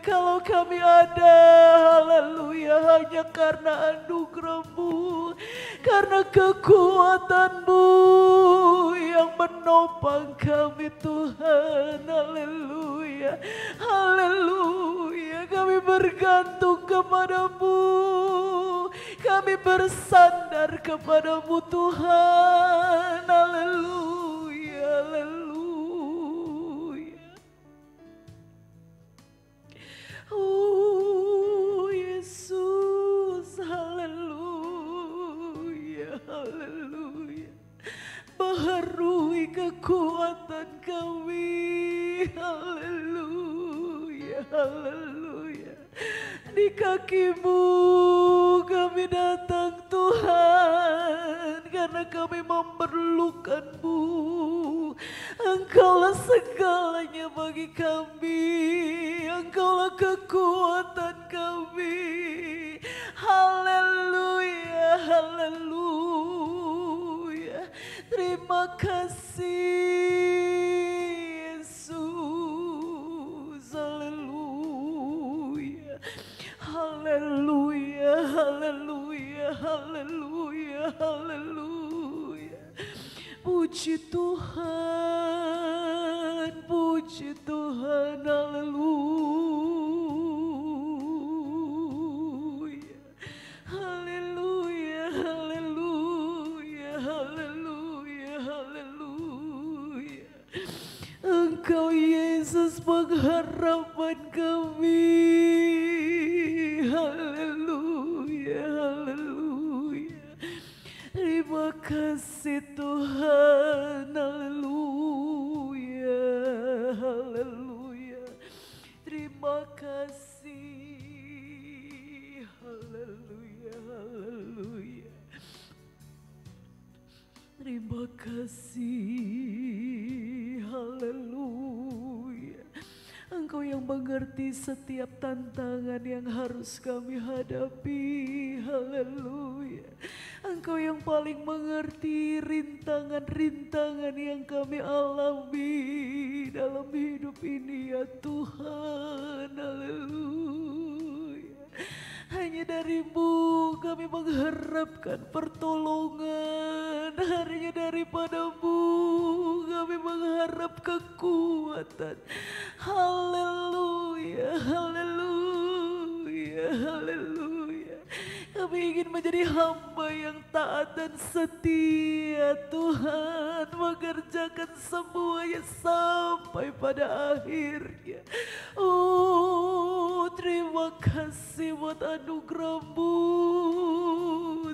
Kalau kami ada, haleluya, hanya karena anugerah-Mu, karena kekuatan-Mu yang menopang kami Tuhan. Haleluya, haleluya. Kami bergantung kepada-Mu, kami bersandar kepada-Mu Tuhan. Haleluya, haleluya. Oh Yesus, haleluya, haleluya. Baharui kekuatan kami, haleluya, haleluya. Di kaki-Mu kami datang Tuhan, karena kami memerlukan-Mu. Engkaulah segalanya bagi kami, Engkaulah kekuatan kami. Haleluya, haleluya. Terima kasih Yesus. Haleluya, haleluya, haleluya, haleluya, haleluya. Puji Tuhan, puji Tuhan, haleluya, haleluya, haleluya, haleluya, haleluya. Engkau Yesus pengharapan kami. Haleluya, haleluya. Terima kasih Tuhan. Haleluya, haleluya. Terima kasih. Haleluya, haleluya. Terima kasih. Haleluya. Engkau yang mengerti setiap tantangan yang harus kami hadapi. Haleluya. Engkau yang paling mengerti rintangan-rintangan yang kami alami dalam hidup ini ya Tuhan. Haleluya. Hanya dari-Mu kami mengharapkan pertolongan. Hanya daripada-Mu mengharap kekuatan. Haleluya, haleluya, haleluya. Kami ingin menjadi hamba yang taat dan setia Tuhan, mengerjakan semuanya sampai pada akhirnya. Oh, terima kasih buat anugerah-Mu.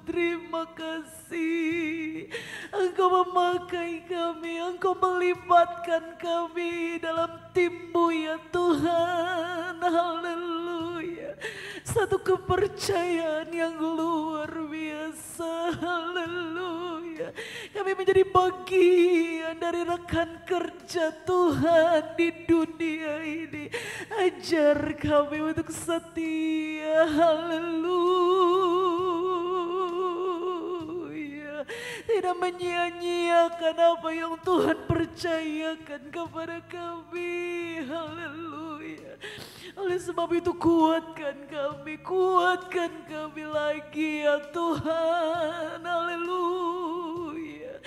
Terima kasih. Engkau memakai kami, Engkau melibatkan kami dalam tim-Mu ya Tuhan. Haleluya. Satu kepercayaan yang luar biasa. Haleluya. Kami menjadi bagian dari rekan kerja Tuhan di dunia ini. Ajar kami untuk setia. Haleluya. Tidak menyia-nyiakan apa yang Tuhan percayakan kepada kami. Haleluya. Oleh sebab itu kuatkan kami lagi ya Tuhan. Haleluya.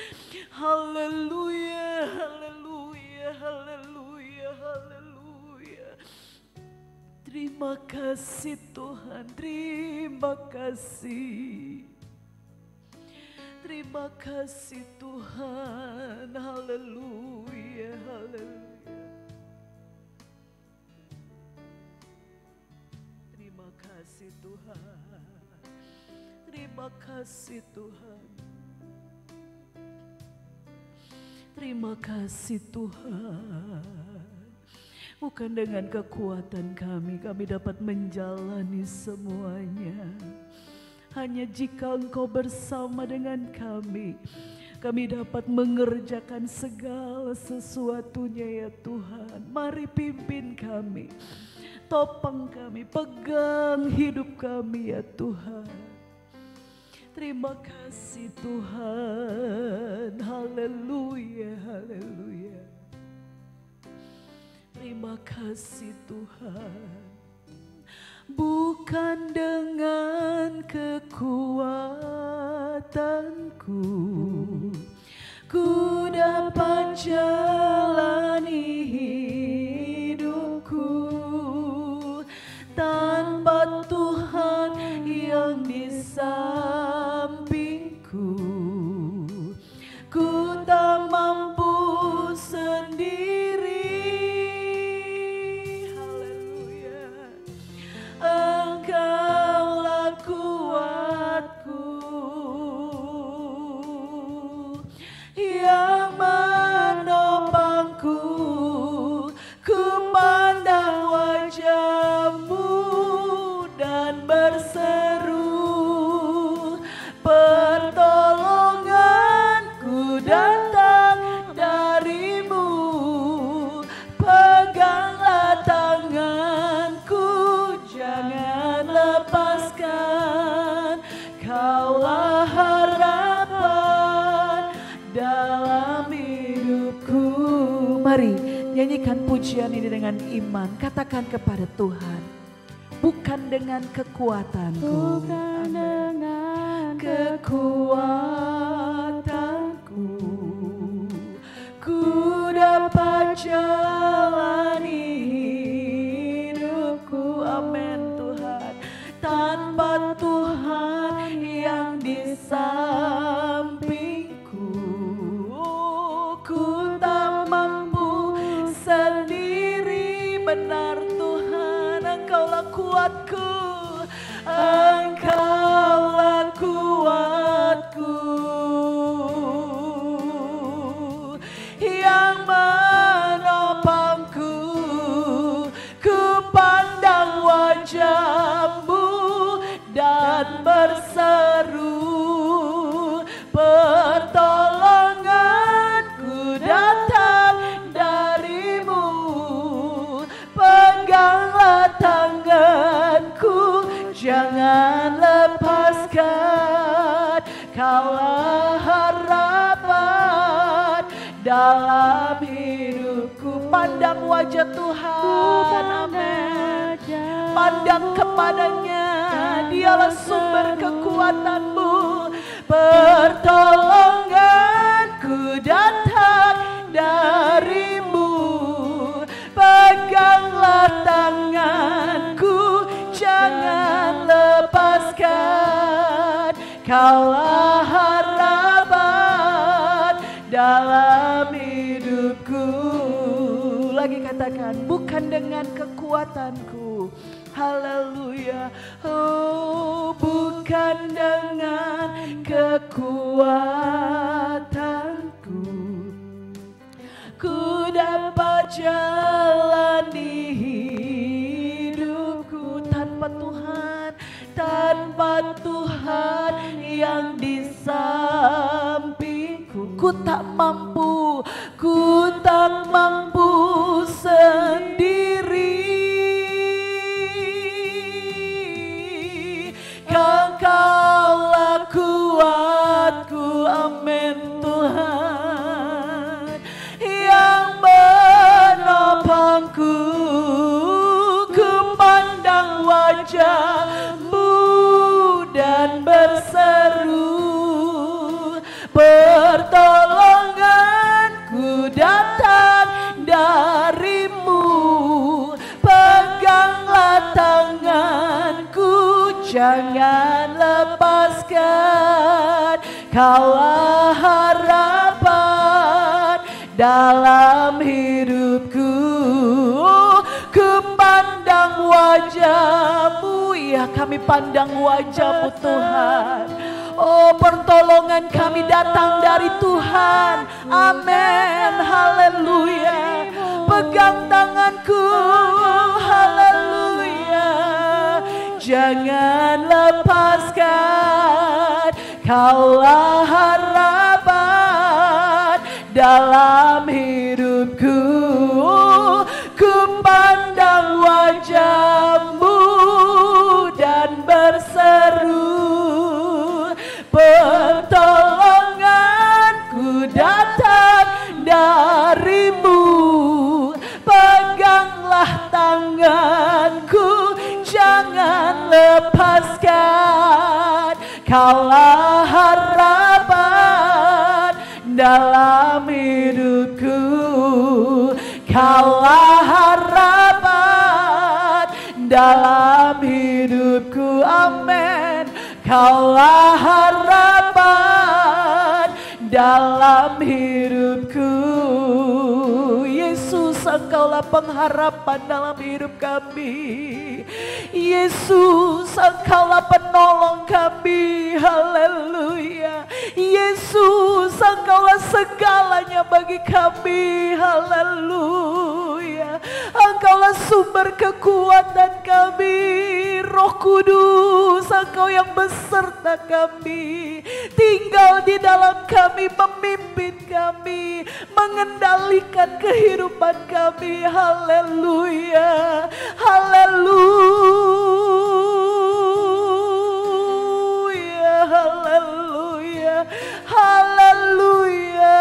Haleluya, haleluya, haleluya, haleluya. Terima kasih Tuhan, terima kasih. Terima kasih Tuhan. Haleluya, haleluya. Terima kasih Tuhan. Terima kasih Tuhan. Terima kasih Tuhan. Bukan dengan kekuatan kami dapat menjalani semuanya. Hanya jika Engkau bersama dengan kami dapat mengerjakan segala sesuatunya ya Tuhan. Mari pimpin kami, topang kami, pegang hidup kami ya Tuhan. Terima kasih Tuhan. Haleluya, haleluya. Terima kasih Tuhan. Bukan dengan kekuatanku ku dapat jalani hidupku tanpa Tuhan yang di sampingku. Ku tak mampu sendiri. Engkaulah kuatku yang menopangku. Ku pandang wajah-Mu dan berseru, pertolonganku datang dari-Mu. Peganglah tanganku, jangan lepaskan. Kaulah harapan dalam hidupku. Mari nyanyikan pujian ini dengan iman. Katakan kepada Tuhan, bukan dengan kekuatanku, bukan dengan kekuatanku ku dapat jalani hidupku. Amin Tuhan. Tanpa Tuhan yang di sampingku, ku tak mampu sendiri. Benar Tuhan, Engkaulah kuatku. Engkaulah kuatku yang menopangku. Ku pandang wajah-Mu dan berseru, pertolonganku datang dari-Mu. Peganglah tanganku, jangan lepaskan. Kaulah harapan dalam hidupku. Pandang wajah Tuhan, amin. Pandang kepadanya, Dialah sumber kekuatan-Mu. Pertolonganku datang darimu, peganglah tanganku, jangan lepaskan. Kaulah harapan dalam hidupku. Lagi katakan, bukan dengan kekuatanku. Haleluya. Oh, bukan dengan kekuatanku ku dapat jalani hidupku tanpa Tuhan, tanpa Tuhan yang di sampingku. Ku tak mampu sendiri. Engkaulah kuatku, amin Tuhan, yang menopangku. Ku pandang wajah-Mu dan berseru, pertolonganku datang dari-Mu. Peganglah tanganku, jangan lepaskan. Kaulah harapan dalam hidupku. Ku pandang wajah-Mu, ya kami pandang wajah-Mu Tuhan. Oh, pertolongan kami datang dari Tuhan. Amin, haleluya. Pegang tanganku, haleluya. Jangan lepaskan. Kaulah harapan dalam hidupku. Ku pandang wajah-Mu dan berseru, pertolonganku datang dari-Mu. Peganglah tanganku, jangan lepaskan. Kaulah harapan dalam hidupku. Kaulah harapan dalam hidupku, amin. Kaulah harapan dalam hidupku. Yesus, Engkaulah pengharapan dalam hidup kami. Yesus, Engkaulah penolong kami. Haleluya. Yesus, Engkaulah segalanya bagi kami. Haleluya. Engkaulah sumber kekuatan kami. Roh Kudus, Engkau yang beserta kami, tinggal di dalam kami, memimpin kami, mengendalikan kehidupan kami. Haleluya. Haleluya. Haleluya. Haleluya.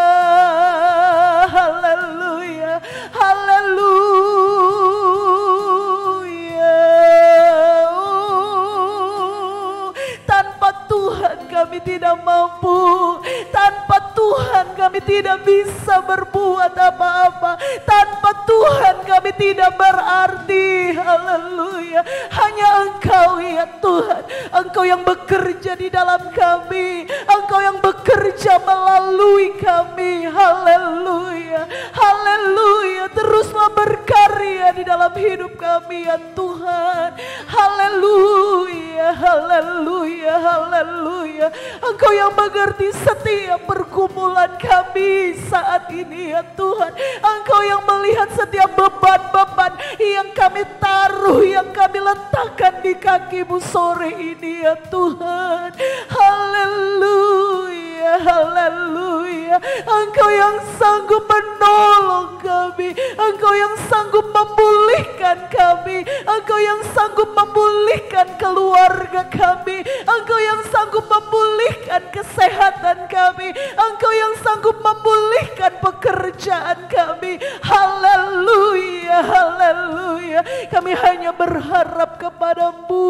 Haleluya. Haleluya. Tanpa Tuhan kami tidak mampu. Tanpa Tuhan kami tidak bisa berbuat apa-apa. Tanpa Tuhan kami tidak berarti. Haleluya. Hanya Engkau ya Tuhan. Engkau yang bekerja di dalam kami. Engkau yang bekerja melalui kami. Haleluya. Haleluya. Teruslah berkarya di dalam hidup kami ya Tuhan. Haleluya. Haleluya. Haleluya. Engkau yang mengerti setiap pergumulan kami saat ini ya Tuhan. Engkau yang melihat setiap beban-beban yang kami taruh, yang kami letakkan di kaki-Mu sore ini ya Tuhan. Haleluya. Haleluya. Engkau yang sanggup menolong kami. Engkau yang sanggup memulihkan kami. Engkau yang sanggup memulihkan keluarga kami. Engkau yang sanggup memulihkan kesehatan kami. Engkau yang sanggup memulihkan pekerjaan kami. Haleluya. haleluya. Kami hanya berharap kepadamu.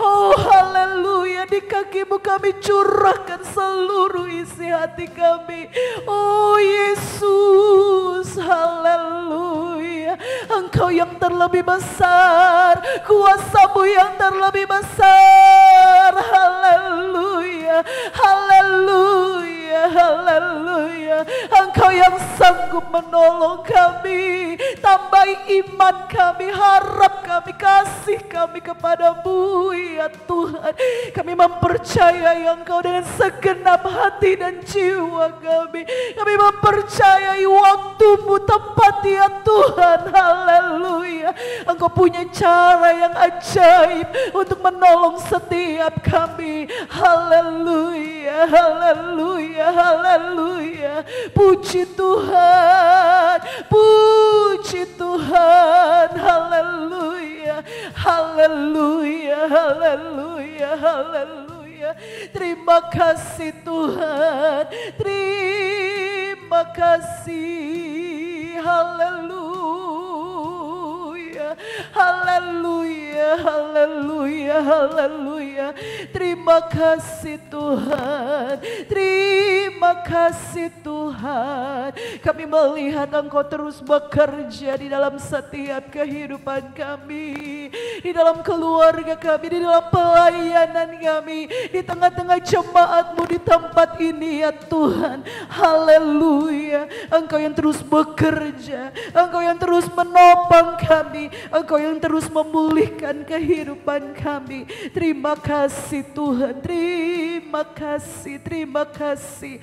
Oh haleluya, di kakimu kami curahkan seluruh isi hati kami. Oh Yesus, haleluya. Engkau yang terlebih besar, kuasa-Mu yang terlebih besar. Haleluya, haleluya, haleluya. Engkau yang sanggup menolong kami. Tambahi iman kami, harap kami, kasih kami kepadamu ya Tuhan. Kami mempercayai Engkau dengan segenap hati dan jiwa kami. Kami mempercayai waktu-Mu tepat ya Tuhan. Haleluya. Engkau punya cara yang ajaib untuk menolong setiap kami. Haleluya, haleluya, haleluya. Puji Tuhan, puji Tuhan. Haleluya, haleluya, haleluya, haleluya. Terima kasih Tuhan, terima kasih. Haleluya, haleluya, haleluya, haleluya. Terima kasih Tuhan, terima kasih Tuhan. Kami melihat Engkau terus bekerja di dalam setiap kehidupan kami, di dalam keluarga kami, di dalam pelayanan kami, di tengah-tengah jemaat-Mu di tempat ini ya Tuhan. Haleluya. Engkau yang terus bekerja, Engkau yang terus menopang kami, Engkau yang terus memulihkan kehidupan kami. Terima kasih Tuhan, terima kasih, terima kasih.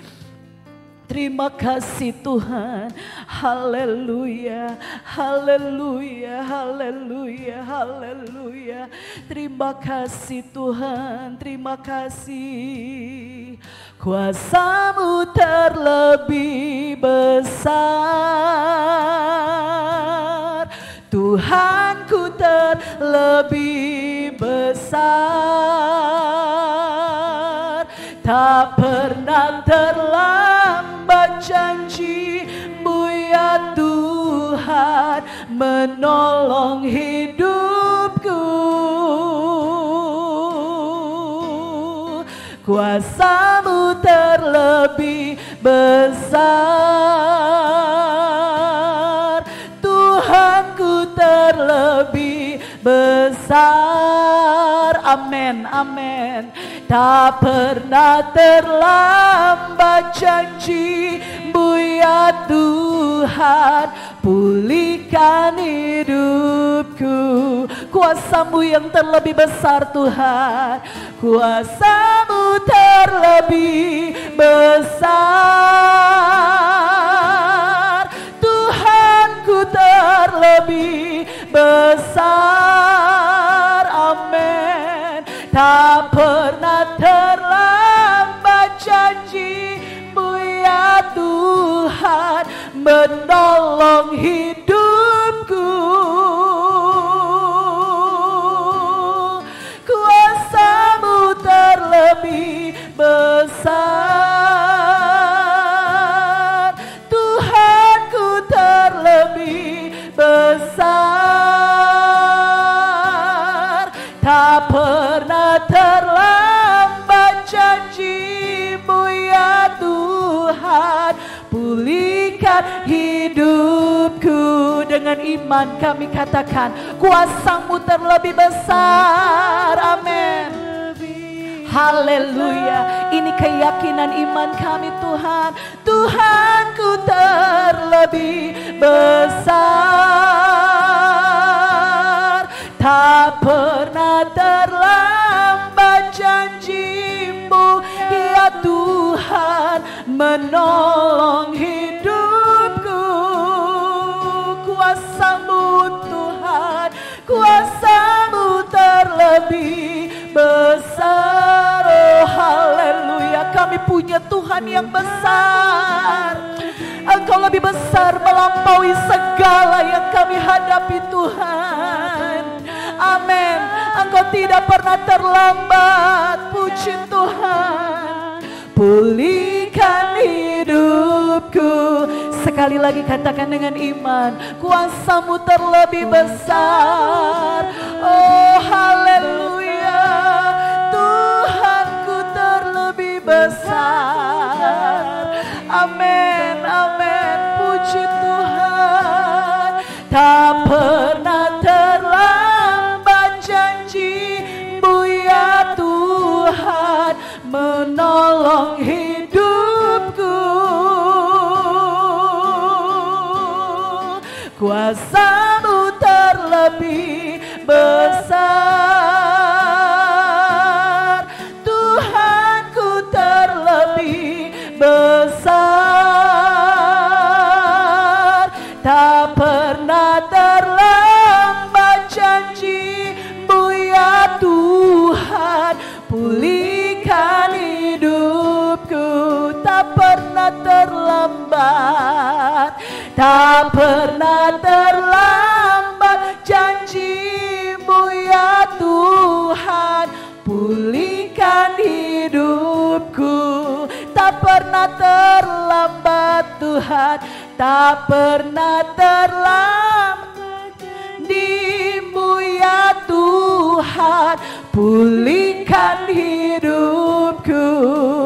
Terima kasih Tuhan. Haleluya, haleluya, haleluya, haleluya. Terima kasih Tuhan, terima kasih. Kuasa-Mu terlebih besar, Tuhanku terlebih besar. Tak pernah terlambat janji-Mu ya Tuhan menolong hidupku. Kuasa-Mu terlebih besar, Tuhanku terlebih besar. Amin, amin. Tak pernah terlambat janji-Mu ya Tuhan, pulihkan hidupku. Kuasa-Mu yang terlebih besar Tuhan, kuasa-Mu terlebih besar, Tuhanku terlebih besar. Amin. Tak pernah terlambat janji-Mu ya Tuhan menolong hidupku. Kuasa-Mu terlebih besar, Tuhanku terlebih besar. Tak pernah terlambat janji-Mu ya Tuhan, pulihkan hidupku. Dengan iman kami katakan, kuasa-Mu terlebih besar. Amin. Haleluya. Ini keyakinan iman kami Tuhan. Tuhanku terlebih besar. Tak pernah terlambat janji-Mu ya Tuhan menolong hidupku. Kuasa-Mu Tuhan, kuasa-Mu terlebih besar. Oh haleluya, kami punya Tuhan yang besar. Engkau lebih besar melampaui segala yang kami hadapi Tuhan. Amin. Engkau tidak pernah terlambat. Puji Tuhan. Pulihkan hidupku. Sekali Sekali lagi katakan dengan iman, kuasa-Mu terlebih besar. Oh haleluya, Tuhanku terlebih besar. Amin, amin, puji Tuhan. Tak pernah terlambat janji-Mu ya Tuhan menolong hidupku. Kuasa-Mu terlebih besar, Tuhanku terlebih besar. Tak pernah terlambat janji-Mu ya Tuhan pulihkan hidupku. Tak pernah terlambat, tak pernah terlambat janji-Mu ya Tuhan pulihkan hidupku. Tak pernah terlambat Tuhan, tak pernah terlambat janji-Mu ya Tuhan pulihkan hidupku.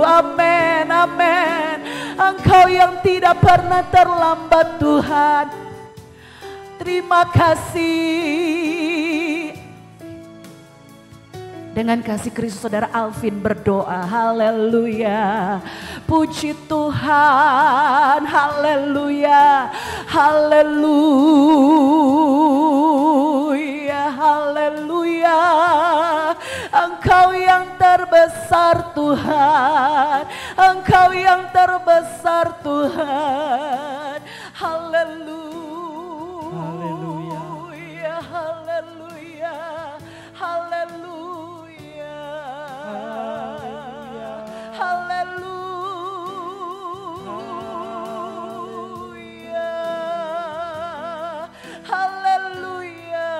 Amin, amin. Engkau yang tidak pernah terlambat Tuhan, terima kasih. Dengan kasih Kristus saudara Alvin berdoa, haleluya, puji Tuhan, haleluya, haleluya, haleluya. Engkau yang terbesar Tuhan, Engkau yang terbesar Tuhan, haleluya, haleluya, haleluya, haleluya, haleluya,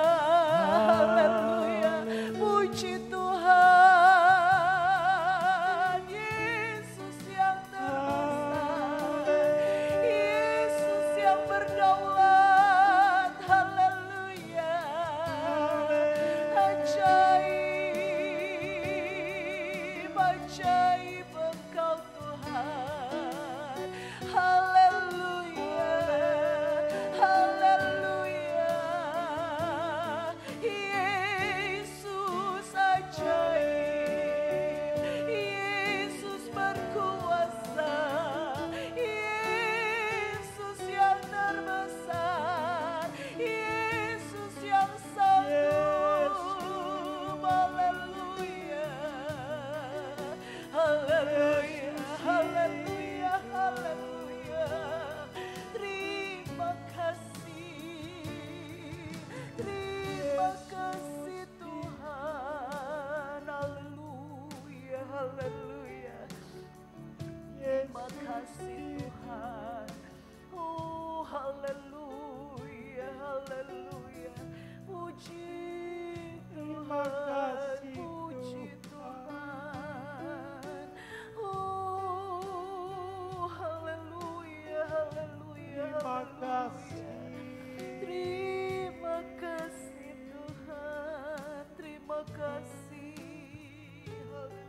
haleluya, puji Tuhan, Yesus yang terbesar, Yesus yang berdaulat, haleluya, ajaib, ajaib Engkau Tuhan, haleluya, haleluya, Yesus ajaib, Yesus berkuasa, Yesus yang terbesar, Yesus yang sanggup, haleluya, haleluya, haleluya, haleluya. Terima kasih Tuhan, haleluya, haleluya. Terima kasih Tuhan, oh haleluya, haleluya, puji Tuhan, puji Tuhan, oh haleluya, haleluya, haleluya. Terima kasih Tuhan, terima kasih, haleluya.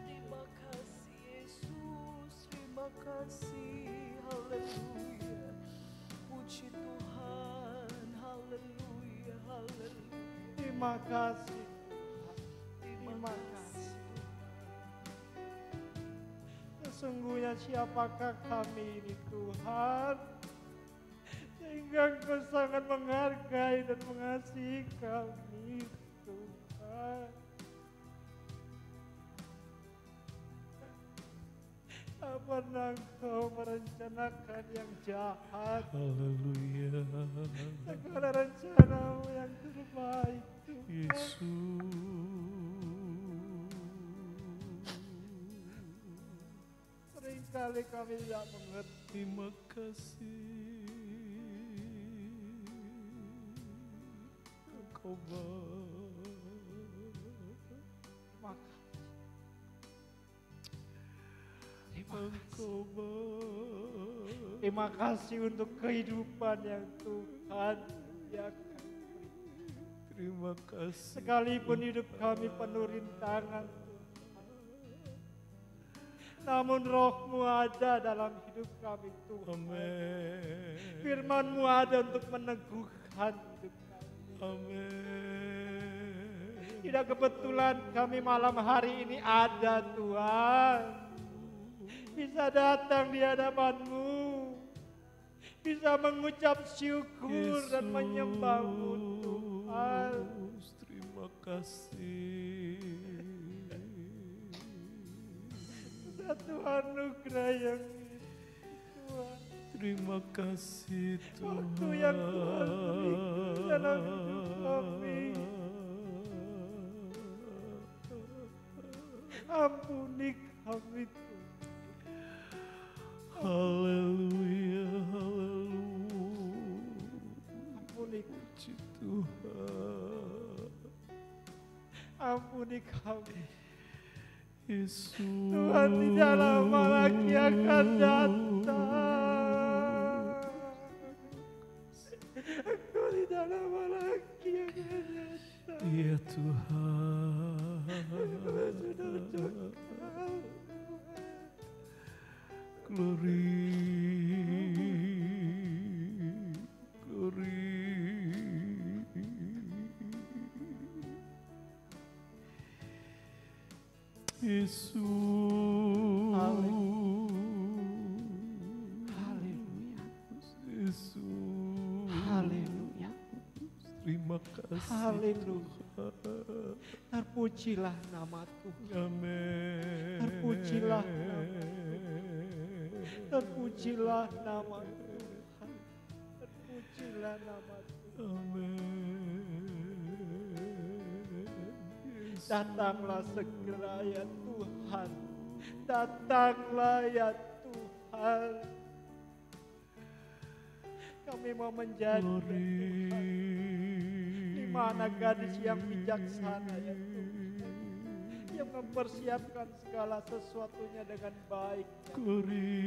Terima kasih Yesus, terima kasih, haleluya, puji Tuhan, haleluya, haleluya. Terima kasih. Terima kasih. Sesungguhnya siapakah kami ini Tuhan, sehingga Engkau sangat menghargai dan mengasihi kami Tuhan. Tak pernah Engkau merencanakan yang jahat. Haleluya. Segala rencana-Mu yang terbaik Tuhan. Yesus. Seringkali kami tidak mengerti. Terima kasih. Engkau baik. Maka Engkau baik. Terima kasih untuk kehidupan yang Tuhan sediakan. Terima kasih. Sekalipun hidup kami penuh rintangan, namun roh-Mu ada dalam hidup kami Tuhan. Amin. Firman-Mu ada untuk meneguhkan hidup kami. Amin. Tidak kebetulan kami malam hari ini ada Tuhan. Bisa datang di hadapan-Mu. Bisa mengucap syukur dan menyembah-Mu Tuhan. Terima kasih. Satu anugerah yang Tuhan. Terima kasih Tuhan. Waktu yang Tuhan berikan dalam hidup kami. Ampuni kami Tuhan. Haleluya, haleluya. Ampuni Puji Tuhan. Ampuni kami. Yesus. Tuhan tidak lama lagi akan datang. Engkau tidak lama lagi akan datang. Ya Tuhan. Glory. Glory. Yesus. Haleluya. Yesus. Haleluya. Terima kasih. Haleluya. Terpujilah nama Tuhan. Amin. Terpujilah nama Terpujilah nama Tuhan. Terpujilah nama Tuhan. Amin. Yesus. Datanglah segera ya Tuhan. Datanglah ya Tuhan. Kami mau menjadi ya Tuhan. Di mana gadis yang bijaksana ya Tuhan. Yang mempersiapkan segala sesuatunya dengan baik. Glory.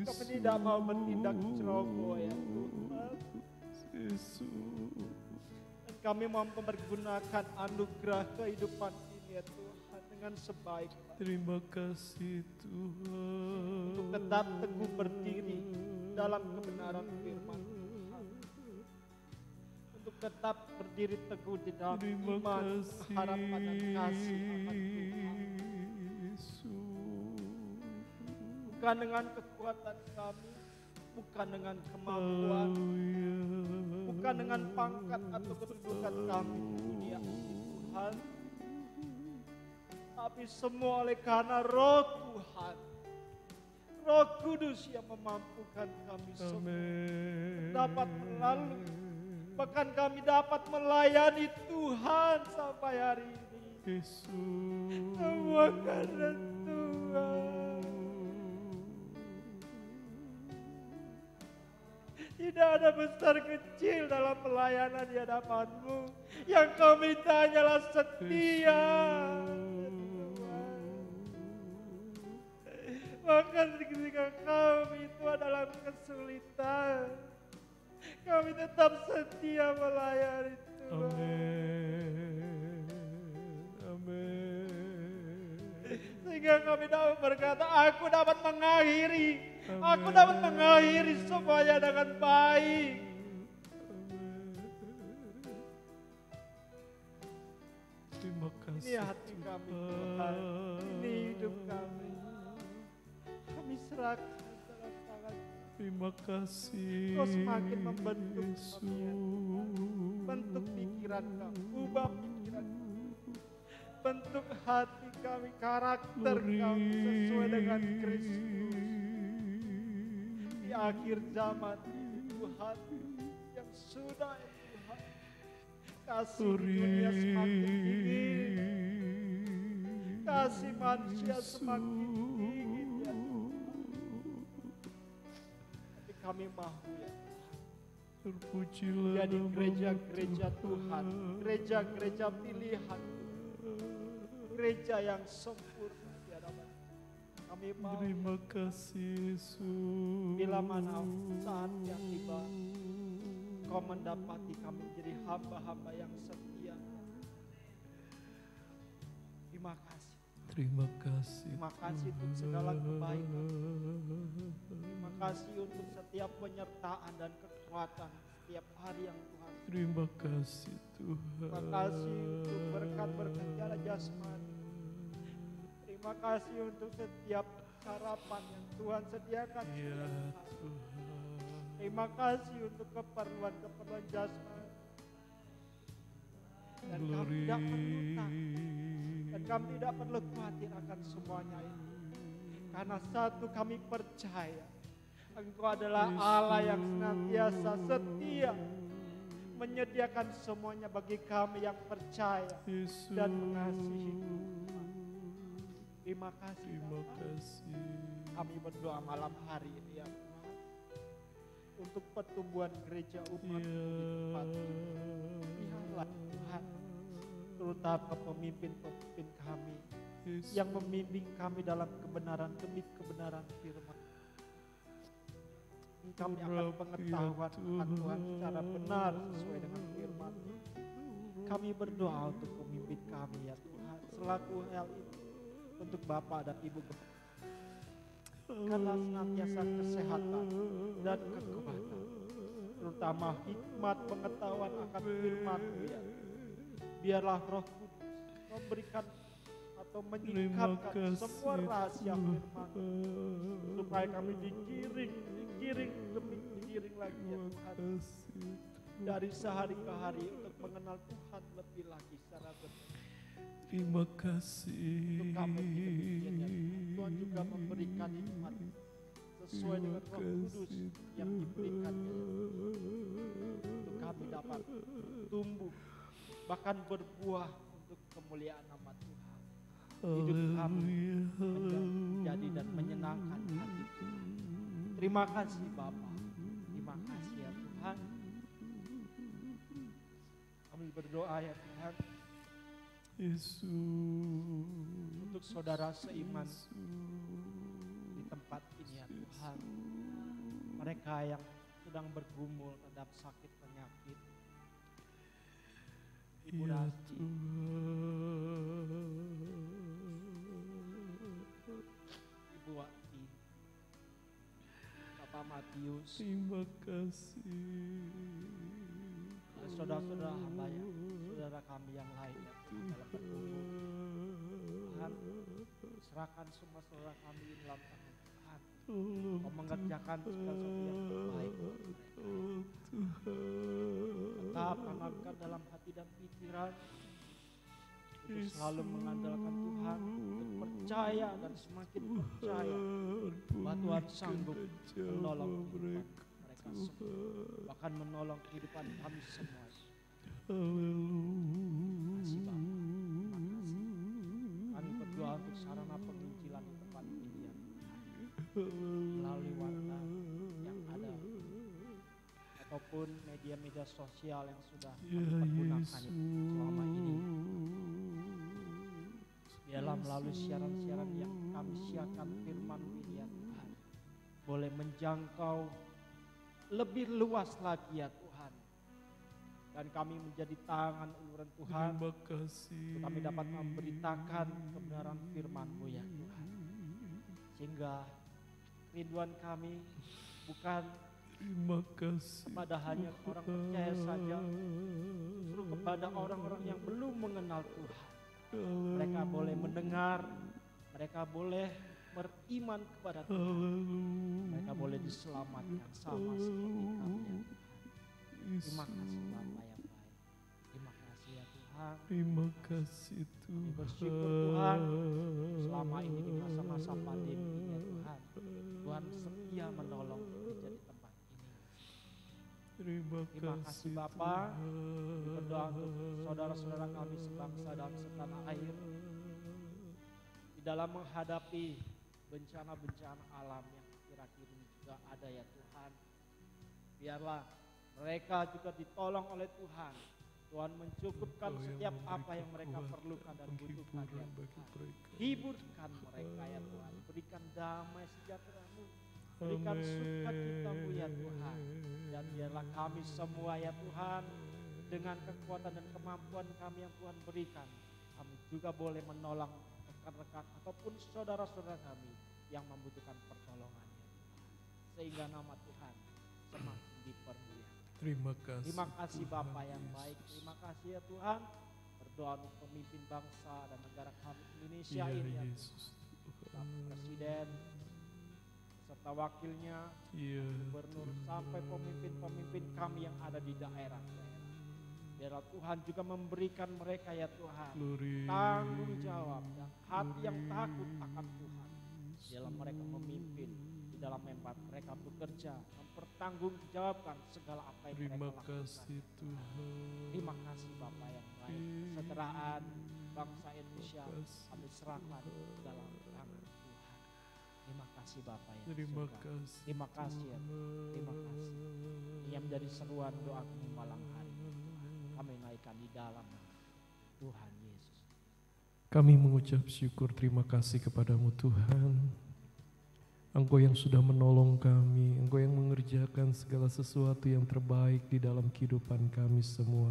Kami tidak mau bertindak ceroboh ya Tuhan. Yesus. Dan kami mau mempergunakan anugerah kehidupan ini ya Tuhan dengan sebaik-baik. Terima kasih Tuhan. Untuk tetap teguh berdiri dalam kebenaran firman Tuhan. Untuk tetap berdiri teguh di dalam Terima iman, kasih. harapan dan kasih akan Tuhan. Yesus. Bukan dengan kekuatan kami, bukan dengan kemampuan, Haleluya. bukan dengan pangkat atau kedudukan kami di dunia ini Tuhan. Tapi semua oleh karena Roh Tuhan, Roh Kudus yang memampukan kami semua Amin. dapat melalui, bahkan kami dapat melayani Tuhan sampai hari ini. Yesus. Semua karena Tuhan. Tidak ada besar kecil dalam pelayanan di hadapan-Mu. Yang kau minta hanyalah setia. Bahkan ketika kami itu dalam kesulitan, kami tetap setia melayani Tuhan. Amin. Amin. Sehingga kami dapat berkata, aku dapat mengakhiri semuanya dengan baik. Terima kasih. Ini hati kami Tuhan, ini hidup kami. Kami serahkan dalam tangan. Terima kasih. Kau semakin membentuk Yesus. kami. Bentuk pikiran kami, ubah pikiran kami. Bentuk hati kami, karakter kami sesuai dengan Kristus. Di akhir zaman ini Tuhan yang sudah ya Tuhan. Kasih di dunia semakin dingin. Kasih manusia semakin dingin ya Tuhan. Tapi kami mau ya Terpujilah jadi namamu, gereja-gereja Tuhan, gereja-gereja pilihan, gereja yang sempurna di hadapan Tuhan. Kami mau Terima kasih Yesus. bila mana saat yang tiba, Kau mendapati kami menjadi hamba-hamba yang setia. Terima kasih. Terima kasih. Terima kasih untuk segala kebaikan. Terima kasih untuk setiap penyertaan dan kekuatan setiap hari yang Tuhan. Terima kasih Tuhan. Terima kasih untuk berkat-berkat secara jasmani. Terima kasih untuk setiap sarapan yang Tuhan sediakan. Ya setiap hari. Tuhan. Terima kasih untuk keperluan-keperluan jasmani. Dan kami tidak perlu takut. Dan kami tidak perlu khawatir akan semuanya ini. Karena satu kami percaya, Engkau adalah Allah yang senantiasa setia, menyediakan semuanya bagi kami yang percaya Yesus. dan mengasihi Tuhan. Terima kasih Terima Bapa. kasih. Kami berdoa malam hari ini ya Tuhan, untuk pertumbuhan gereja umat Ya. di tempat ini. Biarlah Tuhan, terutama pemimpin-pemimpin kami Yesus. yang membimbing kami dalam kebenaran demi kebenaran firman. Kami akan pengetahuan akan Tuhan secara benar sesuai dengan firman. Kami berdoa untuk pemimpin kami ya Tuhan, selaku hal ini untuk Bapak dan Ibu Gembala. Karena senantiasa kesehatan dan kekuatan, terutama hikmat pengetahuan akan firman-Mu ya. Biarlah Roh Kudus memberikan atau menyingkapkan semua rahasia firman, supaya kami digiring demi digiring lagi ya Tuhan, dari sehari ke hari untuk mengenal Tuhan lebih lagi secara benar. Terima kasih. Untuk kami demikian ya Tuhan. Tuhan juga memberikan hikmat sesuai dengan Roh Kudus yang diberikannya ya Tuhan. Untuk kami dapat tumbuh bahkan berbuah untuk kemuliaan nama Tuhan. Hidup kami menjadi dan menyenangkan hati Tuhan. Terima kasih Bapa. Terima kasih ya Tuhan. Kami berdoa ya Tuhan Yesus. untuk saudara seiman di tempat ini ya Tuhan. Mereka yang sedang bergumul terhadap sakit penyakit. Ibu Ya Rasti, Tuhan. Ibu Wati, Bapak Matius, Terima kasih. dan saudara-saudara hamba ya, saudara kami yang lain ya Tuhan, dalam bergumul. Tuhan, serahkan semua saudara kami di dalam tangan Tuhan. Tolong Kau mengerjakan segala sesuatu yang terbaik buat mereka. Tuhan. Tetap tanamkan dalam hati dan pikiran untuk selalu mengandalkan Tuhan, untuk percaya dan semakin percaya bahwa Tuhan sanggup menolong kehidupan mereka semua, bahkan menolong kehidupan kami semua. Terima kasih Bapa. Terima kasih. Kami berdoa untuk sarana penginjilan di tempat ini ya Tuhan, melalui warta yang ada ataupun media-media sosial yang sudah kami pergunakan selama ini. Biarlah melalui siaran-siaran yang kami siarkan firman ini ya Tuhan, boleh menjangkau lebih luas lagi ya Tuhan. Dan kami menjadi tangan uluran Tuhan, Terima kasih. untuk kami dapat memberitakan kebenaran firman-Mu ya Tuhan. Sehingga rinduan kami bukan Terima kasih. kepada hanya orang percaya saja, justru kepada orang-orang yang belum mengenal Tuhan. Mereka boleh mendengar, mereka boleh beriman kepada Tuhan, mereka boleh diselamatkan sama seperti kami. Terima kasih Bapa yang baik. Terima kasih ya Tuhan. Terima kasih Kami Tuhan. bersyukur Tuhan, selama ini di masa-masa pandemi ini ya Tuhan, Tuhan setia menolong gereja di tempat ini. Terima Terima kasih Bapa. Kami berdoa untuk saudara-saudara kami sebangsa dan setanah air di dalam menghadapi bencana-bencana alam yang kira-kira juga ada ya Tuhan. Biarlah mereka juga ditolong oleh Tuhan Tuhan mencukupkan setiap apa yang mereka perlukan dan butuhkan ya Tuhan. Hiburkan mereka ya Tuhan. Berikan damai sejahtera-Mu. Berikan sukacita-Mu ya Tuhan. Dan biarlah kami semua ya Tuhan, dengan kekuatan dan kemampuan kami yang Tuhan berikan, kami juga boleh menolong rekan-rekan ataupun saudara-saudara kami yang membutuhkan pertolongan ya Tuhan. Sehingga nama Tuhan semakin dipermuliakan. Terima kasih Bapa yang baik. Terima kasih ya Tuhan. Berdoa untuk pemimpin bangsa dan negara kami Indonesia ini ya Tuhan. Presiden serta wakilnya, gubernur sampai pemimpin-pemimpin kami yang ada di daerah-daerah. Biarlah Tuhan juga memberikan mereka ya Tuhan tanggung jawab dan hati yang takut akan Tuhan dalam mereka memimpin, di dalam mereka bekerja, mempertanggungjawabkan segala apa yang mereka lakukan. Terima kasih Bapa yang baik. Kesejahteraan bangsa Indonesia kami serahkan dalam tangan Tuhan. Terima kasih Bapa yang surga. Terima kasih ya Tuhan. Terima kasih. Ini yang menjadi seruan doa kami malam hari. Kami naikkan di dalam Tuhan Yesus. Kami mengucap syukur terima kasih kepadamu Tuhan. Engkau yang sudah menolong kami, Engkau yang mengerjakan segala sesuatu yang terbaik di dalam kehidupan kami semua.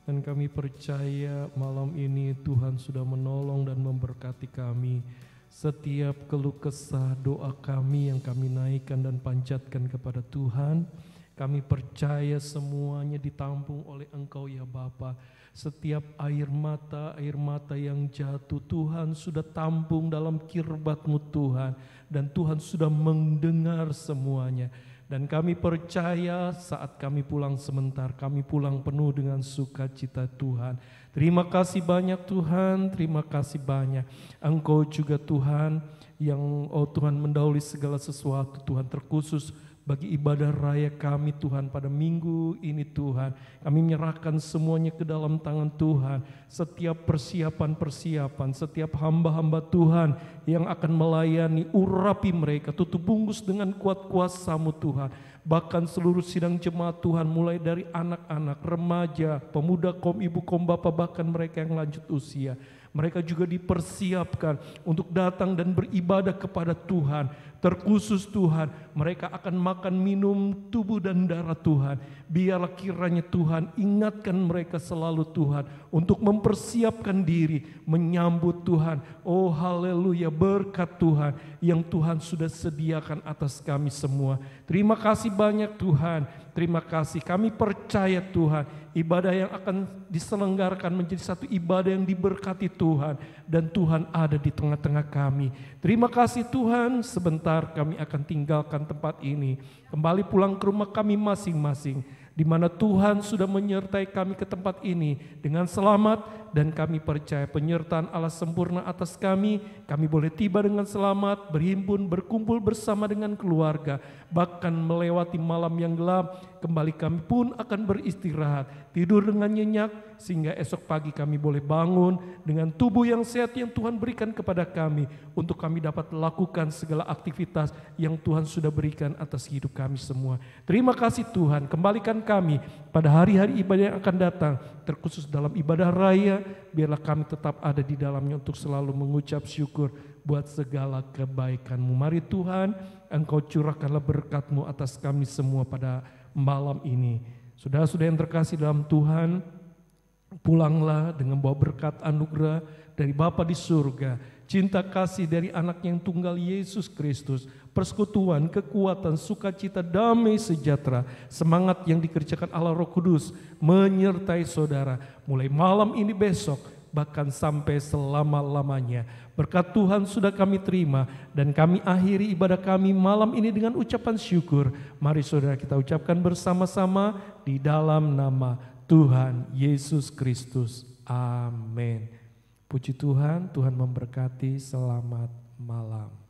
Dan kami percaya malam ini Tuhan sudah menolong dan memberkati kami. Setiap keluh kesah doa kami yang kami naikkan dan panjatkan kepada Tuhan, kami percaya semuanya ditampung oleh Engkau ya Bapa. Setiap air mata yang jatuh Tuhan sudah tampung dalam kirbat-Mu Tuhan. Dan Tuhan sudah mendengar semuanya. Dan kami percaya saat kami pulang sebentar, kami pulang penuh dengan sukacita Tuhan. Terima kasih banyak Tuhan, terima kasih banyak. Engkau juga Tuhan yang Tuhan mendahului segala sesuatu Tuhan, terkhusus bagi ibadah raya kami Tuhan pada minggu ini Tuhan. Kami menyerahkan semuanya ke dalam tangan Tuhan. Setiap persiapan, setiap hamba-hamba Tuhan yang akan melayani, urapi mereka, tutup bungkus dengan kuat kuasa-Mu Tuhan. Bahkan seluruh sidang jemaat Tuhan, mulai dari anak-anak, remaja, pemuda, kaum ibu, kaum bapak, bahkan mereka yang lanjut usia. Mereka juga dipersiapkan untuk datang dan beribadah kepada Tuhan. Terkhusus Tuhan, mereka akan makan minum tubuh dan darah Tuhan. Biarlah kiranya Tuhan ingatkan mereka selalu Tuhan untuk mempersiapkan diri menyambut Tuhan. Oh haleluya, berkat Tuhan yang Tuhan sudah sediakan atas kami semua. Terima kasih banyak Tuhan. Terima kasih, kami percaya Tuhan, ibadah yang akan diselenggarakan menjadi satu ibadah yang diberkati Tuhan. Dan Tuhan ada di tengah-tengah kami. Terima kasih Tuhan, sebentar kami akan tinggalkan tempat ini. Kembali pulang ke rumah kami masing-masing. Di mana Tuhan sudah menyertai kami ke tempat ini dengan selamat. Dan kami percaya penyertaan Allah sempurna atas kami. Kami boleh tiba dengan selamat, berhimpun, berkumpul bersama dengan keluarga. Bahkan melewati malam yang gelap, kembali kami pun akan beristirahat. Tidur dengan nyenyak, sehingga esok pagi kami boleh bangun dengan tubuh yang sehat yang Tuhan berikan kepada kami. Untuk kami dapat lakukan segala aktivitas yang Tuhan sudah berikan atas hidup kami semua. Terima kasih Tuhan, kembalikan kami pada hari-hari ibadah yang akan datang. Terkhusus dalam ibadah raya, biarlah kami tetap ada di dalamnya untuk selalu mengucap syukur buat segala kebaikan-Mu. Mari Tuhan, Engkau curahkanlah berkat-Mu atas kami semua pada malam ini. Saudara-saudara yang terkasih dalam Tuhan, pulanglah dengan bawa berkat anugerah dari Bapa di surga, cinta kasih dari anak yang tunggal Yesus Kristus, persekutuan, kekuatan, sukacita, damai sejahtera, semangat yang dikerjakan Allah Roh Kudus menyertai saudara mulai malam ini, besok, bahkan sampai selama-lamanya. Berkat Tuhan sudah kami terima dan kami akhiri ibadah kami malam ini dengan ucapan syukur. Mari saudara kita ucapkan bersama-sama di dalam nama Tuhan Yesus Kristus. Amin. Puji Tuhan, Tuhan memberkati. Selamat malam.